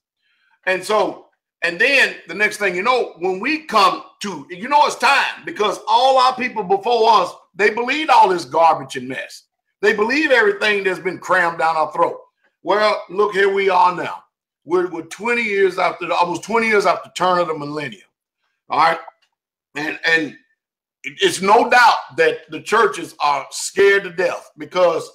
And then the next thing you know, when we come to, it's time, because all our people before us, they believed all this garbage and mess. They believe everything that's been crammed down our throat. Well, look, here we are now. We're 20 years after, almost 20 years after the turn of the millennium. All right. And it's no doubt that the churches are scared to death, because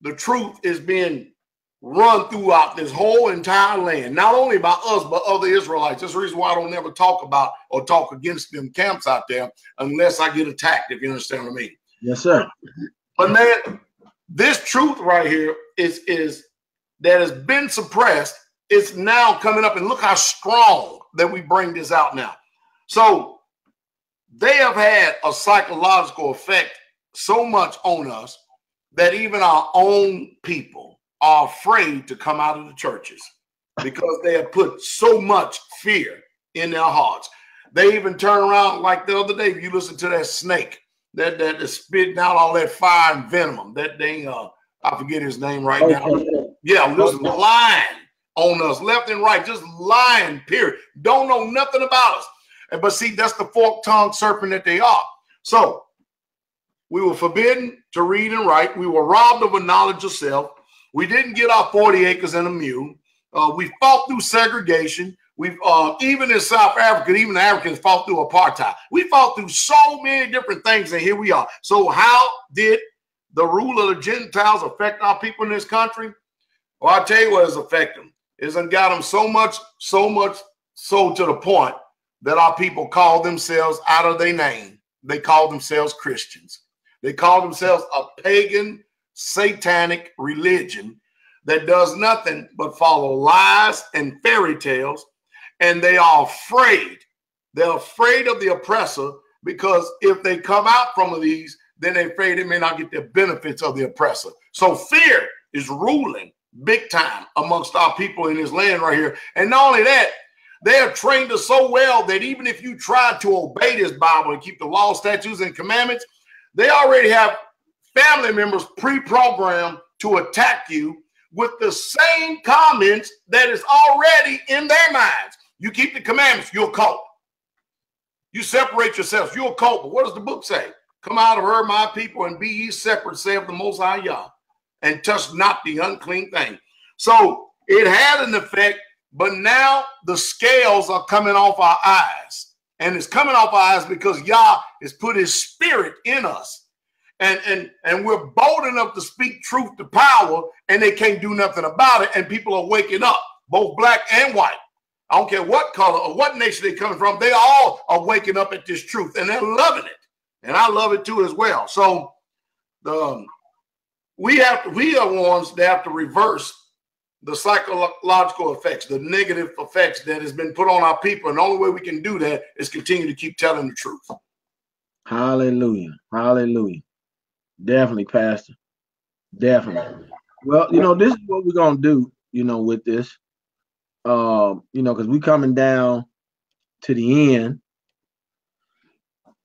the truth is being run throughout this whole entire land, not only by us, but other Israelites. That's the reason why I don't never talk about or talk against them camps out there unless I get attacked, if you understand what I mean. Yes, sir. But man, this truth right here is that has been suppressed. It's now coming up, and look how strong that we bring this out now. So they have had a psychological effect so much on us that even our own people are afraid to come out of the churches because they have put so much fear in their hearts. They even turn around like the other day. If you listen to that snake that is spitting out all that fire and venom, that thing, I forget his name right now. Yeah, just lying on us left and right, just lying, period. Don't know nothing about us. But see, that's the fork-tongued serpent that they are. So we were forbidden to read and write. We were robbed of a knowledge of self. We didn't get our 40 acres and a mule. We fought through segregation. We've even in South Africa, even the Africans fought through apartheid. We fought through so many different things, and here we are. So how did the rule of the Gentiles affect our people in this country? Well, I'll tell you what has affected them. It's got them so much so to the point that our people call themselves out of their name. They call themselves Christians. They call themselves a pagan, satanic religion that does nothing but follow lies and fairy tales. And they are afraid. They're afraid of the oppressor because if they come out from these, then they're afraid they may not get the benefits of the oppressor. So fear is ruling big time amongst our people in this land right here. And not only that, they have trained us so well that even if you try to obey this Bible and keep the law, statutes, and commandments, they already have family members pre-programmed to attack you with the same comments that is already in their minds. You keep the commandments, you'll cope. You separate yourselves, you'll cope. But what does the book say? Come out of her, my people, and be ye separate, saith the Most High Yah, and touch not the unclean thing. So it had an effect, but now the scales are coming off our eyes. And it's coming off our eyes because Yah has put his spirit in us. And we're bold enough to speak truth to power, and they can't do nothing about it. And people are waking up, both black and white. I don't care what color or what nation they're coming from. They all are waking up at this truth, and they're loving it. And I love it too as well. So we are ones that have to reverse the psychological effects, the negative effects that has been put on our people. And the only way we can do that is continue to keep telling the truth. Hallelujah. Hallelujah. Definitely, Pastor. Definitely. Well, this is what we're going to do, with this. Because we're coming down to the end.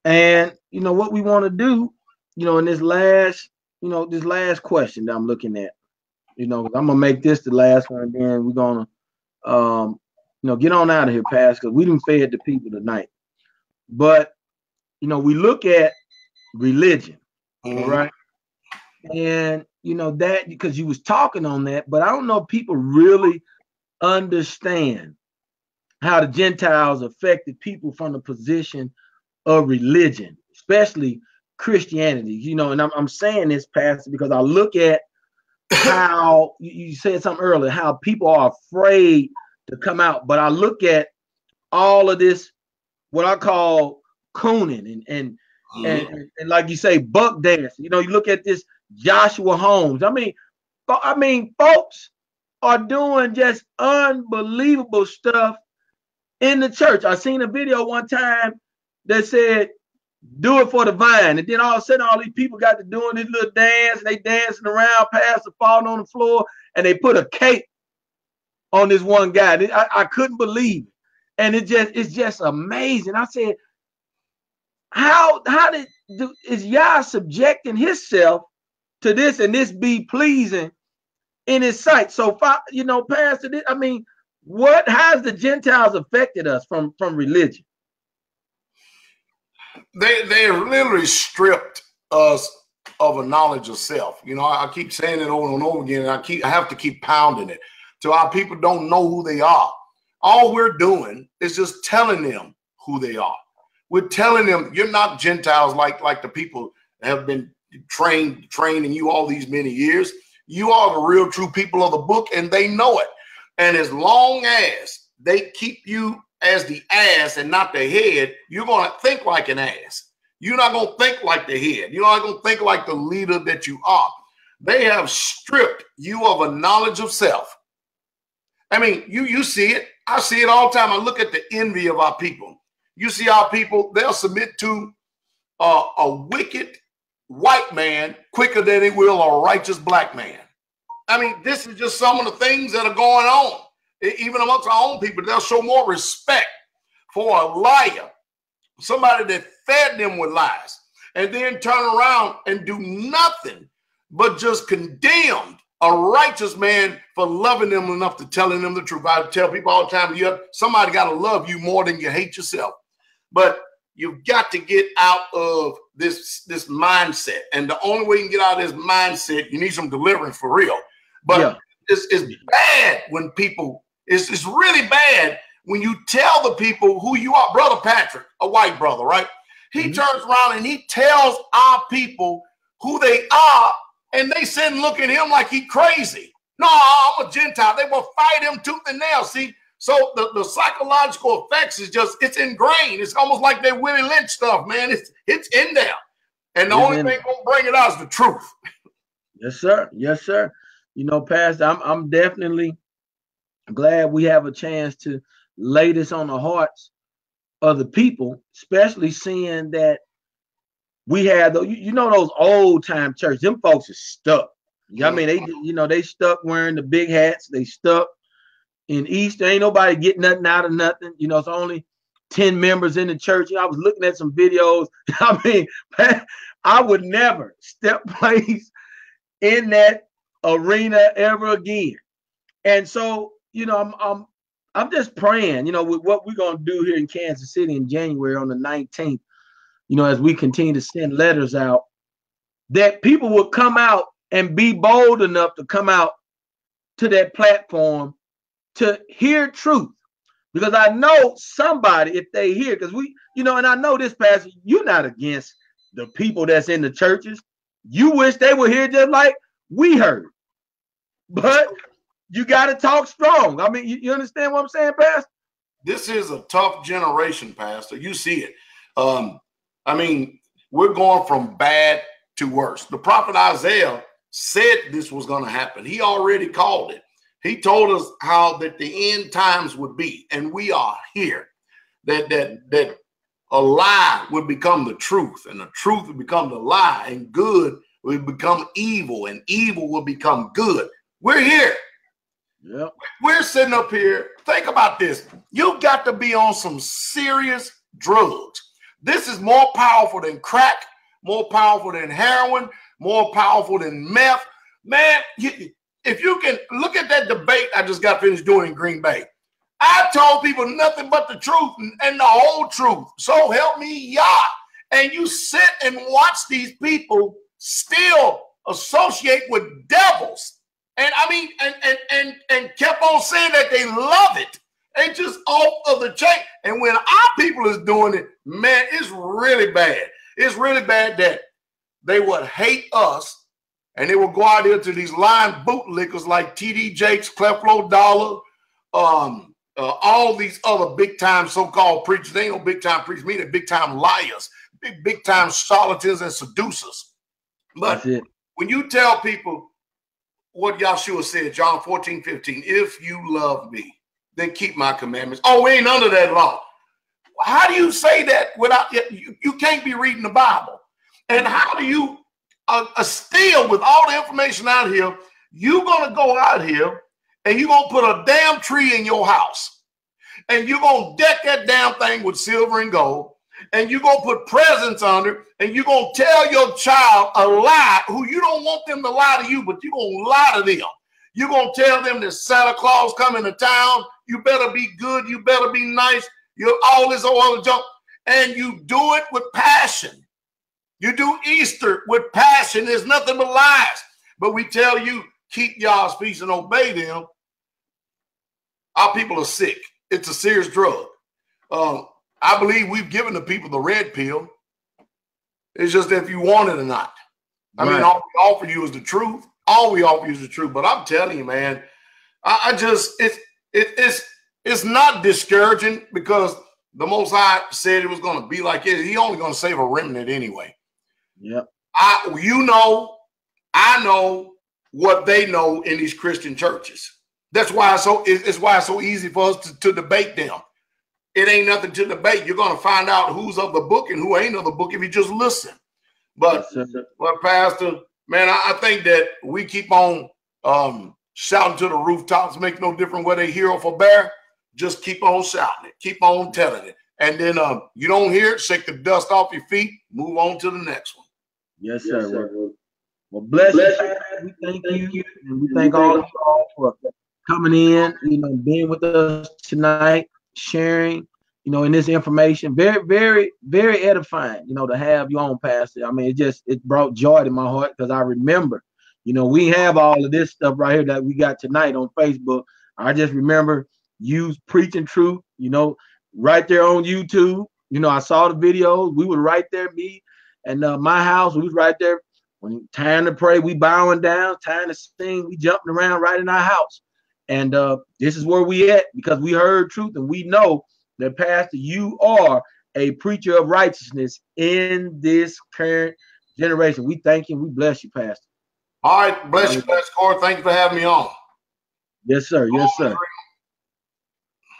And, what we want to do, in this last question that I'm looking at, I'm going to make this the last one, and then we're going to, get on out of here, Pastor, because we didn't fed the people tonight. But, we look at religion, all right? And, that, because you was talking on that, but I don't know if people really understand how the Gentiles affected people from the position of religion, especially Christianity, and I'm saying this, Pastor, because I look at how you said something earlier, how people are afraid to come out. But I look at all of this, what I call cooning and like you say, buck dancing. You look at this Joshua Holmes. I mean, folks are doing just unbelievable stuff in the church. I seen a video one time that said, do it for the vine. And then all of a sudden, all these people got to doing this little dance. And they dancing around, pastor falling on the floor, and they put a cape on this one guy. I couldn't believe it. And it's just amazing. I said, how is Yah subjecting himself to this and this be pleasing in his sight? So, Pastor, how has the Gentiles affected us from religion? They literally stripped us of a knowledge of self. I keep saying it over and over again, and I have to keep pounding it till our people don't know who they are. All we're doing is just telling them who they are. We're telling them you're not Gentiles like the people have been training you all these many years. You are the real true people of the book, and they know it. And as long as they keep you as the ass and not the head, you're going to think like an ass. You're not going to think like the head. You're not going to think like the leader that you are. They have stripped you of a knowledge of self. You see it. I see it all the time. I look at the envy of our people. You see our people, they'll submit to a wicked white man quicker than he will a righteous black man. I mean, this is just some of the things that are going on. Even amongst our own people, they'll show more respect for a liar, somebody that fed them with lies, and then turn around and do nothing but just condemn a righteous man for loving them enough to telling them the truth. I tell people all the time, somebody got to love you more than you hate yourself. But you've got to get out of this mindset. And the only way you can get out of this mindset, you need some deliverance for real. But it's bad when people, it's really bad when you tell the people who you are. Brother Patrick, a white brother, right? He turns around and he tells our people who they are, and they sit and look at him like he crazy. No, I'm a Gentile. They will fight him tooth and nail. See, so the psychological effects is just, it's ingrained. It's almost like they Willie Lynch stuff, man. It's in there. And the only thing gonna bring it out is the truth. Yes, sir. Yes, sir. You know, Pastor, I'm definitely glad we have a chance to lay this on the hearts of the people, especially seeing that we had those, you know, those old time churches. Them folks are stuck. I mean, they stuck wearing the big hats. They stuck in Easter. Ain't nobody getting nothing out of nothing. You know, it's only 10 members in the church. You know, I was looking at some videos. I mean, I would never step place in that arena ever again. And so, you know, I'm just praying, you know, with what we're going to do here in Kansas City in January on the 19th, you know, as we continue to send letters out, that people will come out and be bold enough to come out to that platform to hear truth. Because I know somebody, if they hear, because we, you know, and I know this, Pastor, you're not against the people that's in the churches. You wish they were here just like we heard. But you got to talk strong. I mean, you understand what I'm saying, Pastor? This is a tough generation, Pastor. You see it. I mean, we're going from bad to worse. The prophet Isaiah said this was going to happen. He already called it. He told us how that the end times would be, and we are here. That a lie would become the truth, and the truth would become the lie, and good will become evil, and evil will become good. We're here. Yep. We're sitting up here. Think about this. You've got to be on some serious drugs. This is more powerful than crack, more powerful than heroin, more powerful than meth. Man, if you can look at that debate I just got finished doing in Green Bay. I told people nothing but the truth and the whole truth. So help me, Yah. And you sit and watch these people still associate with devils. And I mean, and kept on saying that they love it. They just off of the chain. And when our people is doing it, man, it's really bad. It's really bad that they would hate us, and they will go out there to these lying bootlickers like T.D. Jakes, Creflo Dollar, all these other big-time so-called preachers. They ain't no big-time preachers. They're big-time liars, big-time charlatans and seducers. But when you tell people what Yahshua said, John 14:15, if you love me, then keep my commandments. Oh, we ain't under that law. How do you say that without, you can't be reading the Bible? And how do you still, with all the information out here, you're going to go out here and you're going to put a damn tree in your house, and you're going to deck that damn thing with silver and gold, and you're going to put presents under, and you're going to tell your child a lie who you don't want them to lie to you, but you're going to lie to them. You're going to tell them that Santa Claus coming to town. You better be good. You better be nice. You're all this other junk. And you do it with passion. You do Easter with passion. There's nothing but lies. But we tell you, keep y'all's peace and obey them. Our people are sick. It's a serious drug. I believe we've given the people the red pill. It's just if you want it or not. I mean, all we offer you is the truth. All we offer you is the truth. But I'm telling you, man, it's not discouraging, because the Most High said it was going to be like it. He only going to save a remnant anyway. Yep. I know what they know in these Christian churches. That's why it's so easy for us to debate them. It ain't nothing to debate. You're going to find out who's of the book and who ain't of the book if you just listen. But, yes, Pastor, man, I think that we keep on shouting to the rooftops, make no difference whether they hear or forbear. Just keep on shouting it, keep on telling it. And then you don't hear it, shake the dust off your feet, move on to the next one. Yes, sir. Well, bless you. We thank you, and we thank all of you all for coming in, being with us tonight, sharing, in this information. Very, very, very edifying, to have you on, Pastor. I mean, it brought joy to my heart because I remember, we have all of this stuff right here that we got tonight on Facebook. I just remember you preaching truth, right there on YouTube. I saw the videos. We were right there, me and my house. We was right there. When time to pray, we bowing down. Time to sing, we jumping around right in our house. And this is where we at because we heard truth and we know that, Pastor, you are a preacher of righteousness in this current generation. We thank you and we bless you, Pastor. All right. Bless you, Pastor Corey. Thank you for having me on. Yes, sir. Yes, sir.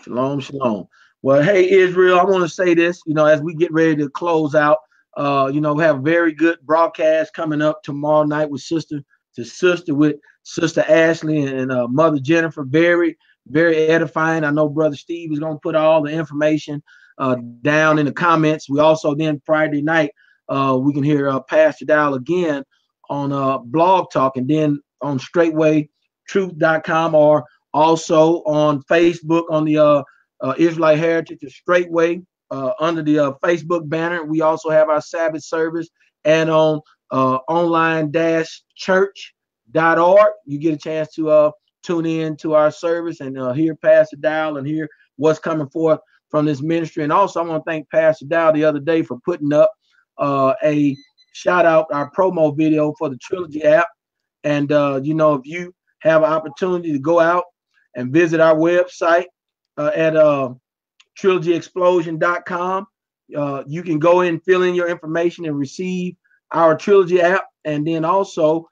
Shalom, shalom. Well, hey, Israel, I want to say this, as we get ready to close out, we have a very good broadcast coming up tomorrow night with Sister Ashley and Mother Jennifer. Very, very edifying. I know Brother Steve is going to put all the information down in the comments. We also then Friday night, we can hear Pastor Dowell again on Blog Talk and then on straitwaytruth.com or also on Facebook on the Israelite Heritage of Straitway under the Facebook banner. We also have our Sabbath service and on online-church.org. You get a chance to tune in to our service and hear Pastor Dowell and hear what's coming forth from this ministry. And also I want to thank Pastor Dowell the other day for putting up a shout out, our promo video for the Trilogy app. And, if you have an opportunity to go out and visit our website at trilogyexplosion.com, you can go in, fill in your information and receive our Trilogy app. And then also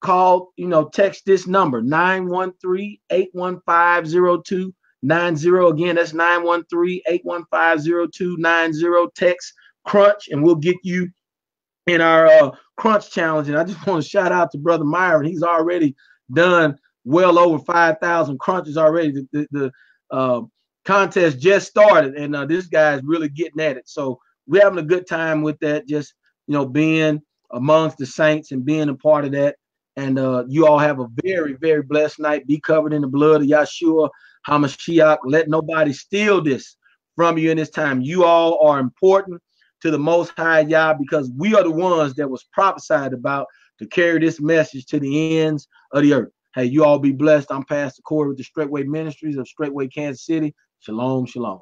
call, text this number 913-815-0290. Again, that's 913-815-0290. Text Crunch and we'll get you in our Crunch challenge. And I just want to shout out to Brother Myron. He's already done well over 5,000 crunches already. The contest just started, and this guy is really getting at it. So we're having a good time with that, just, being amongst the saints and being a part of that. And you all have a very, very blessed night. Be covered in the blood of Yahshua HaMashiach. Let nobody steal this from you in this time. You all are important to the Most High Yah because we are the ones that was prophesied about to carry this message to the ends of the earth. Hey, you all be blessed. I'm Pastor Corey with the Straitway Ministries of Straitway, Kansas City. Shalom, shalom.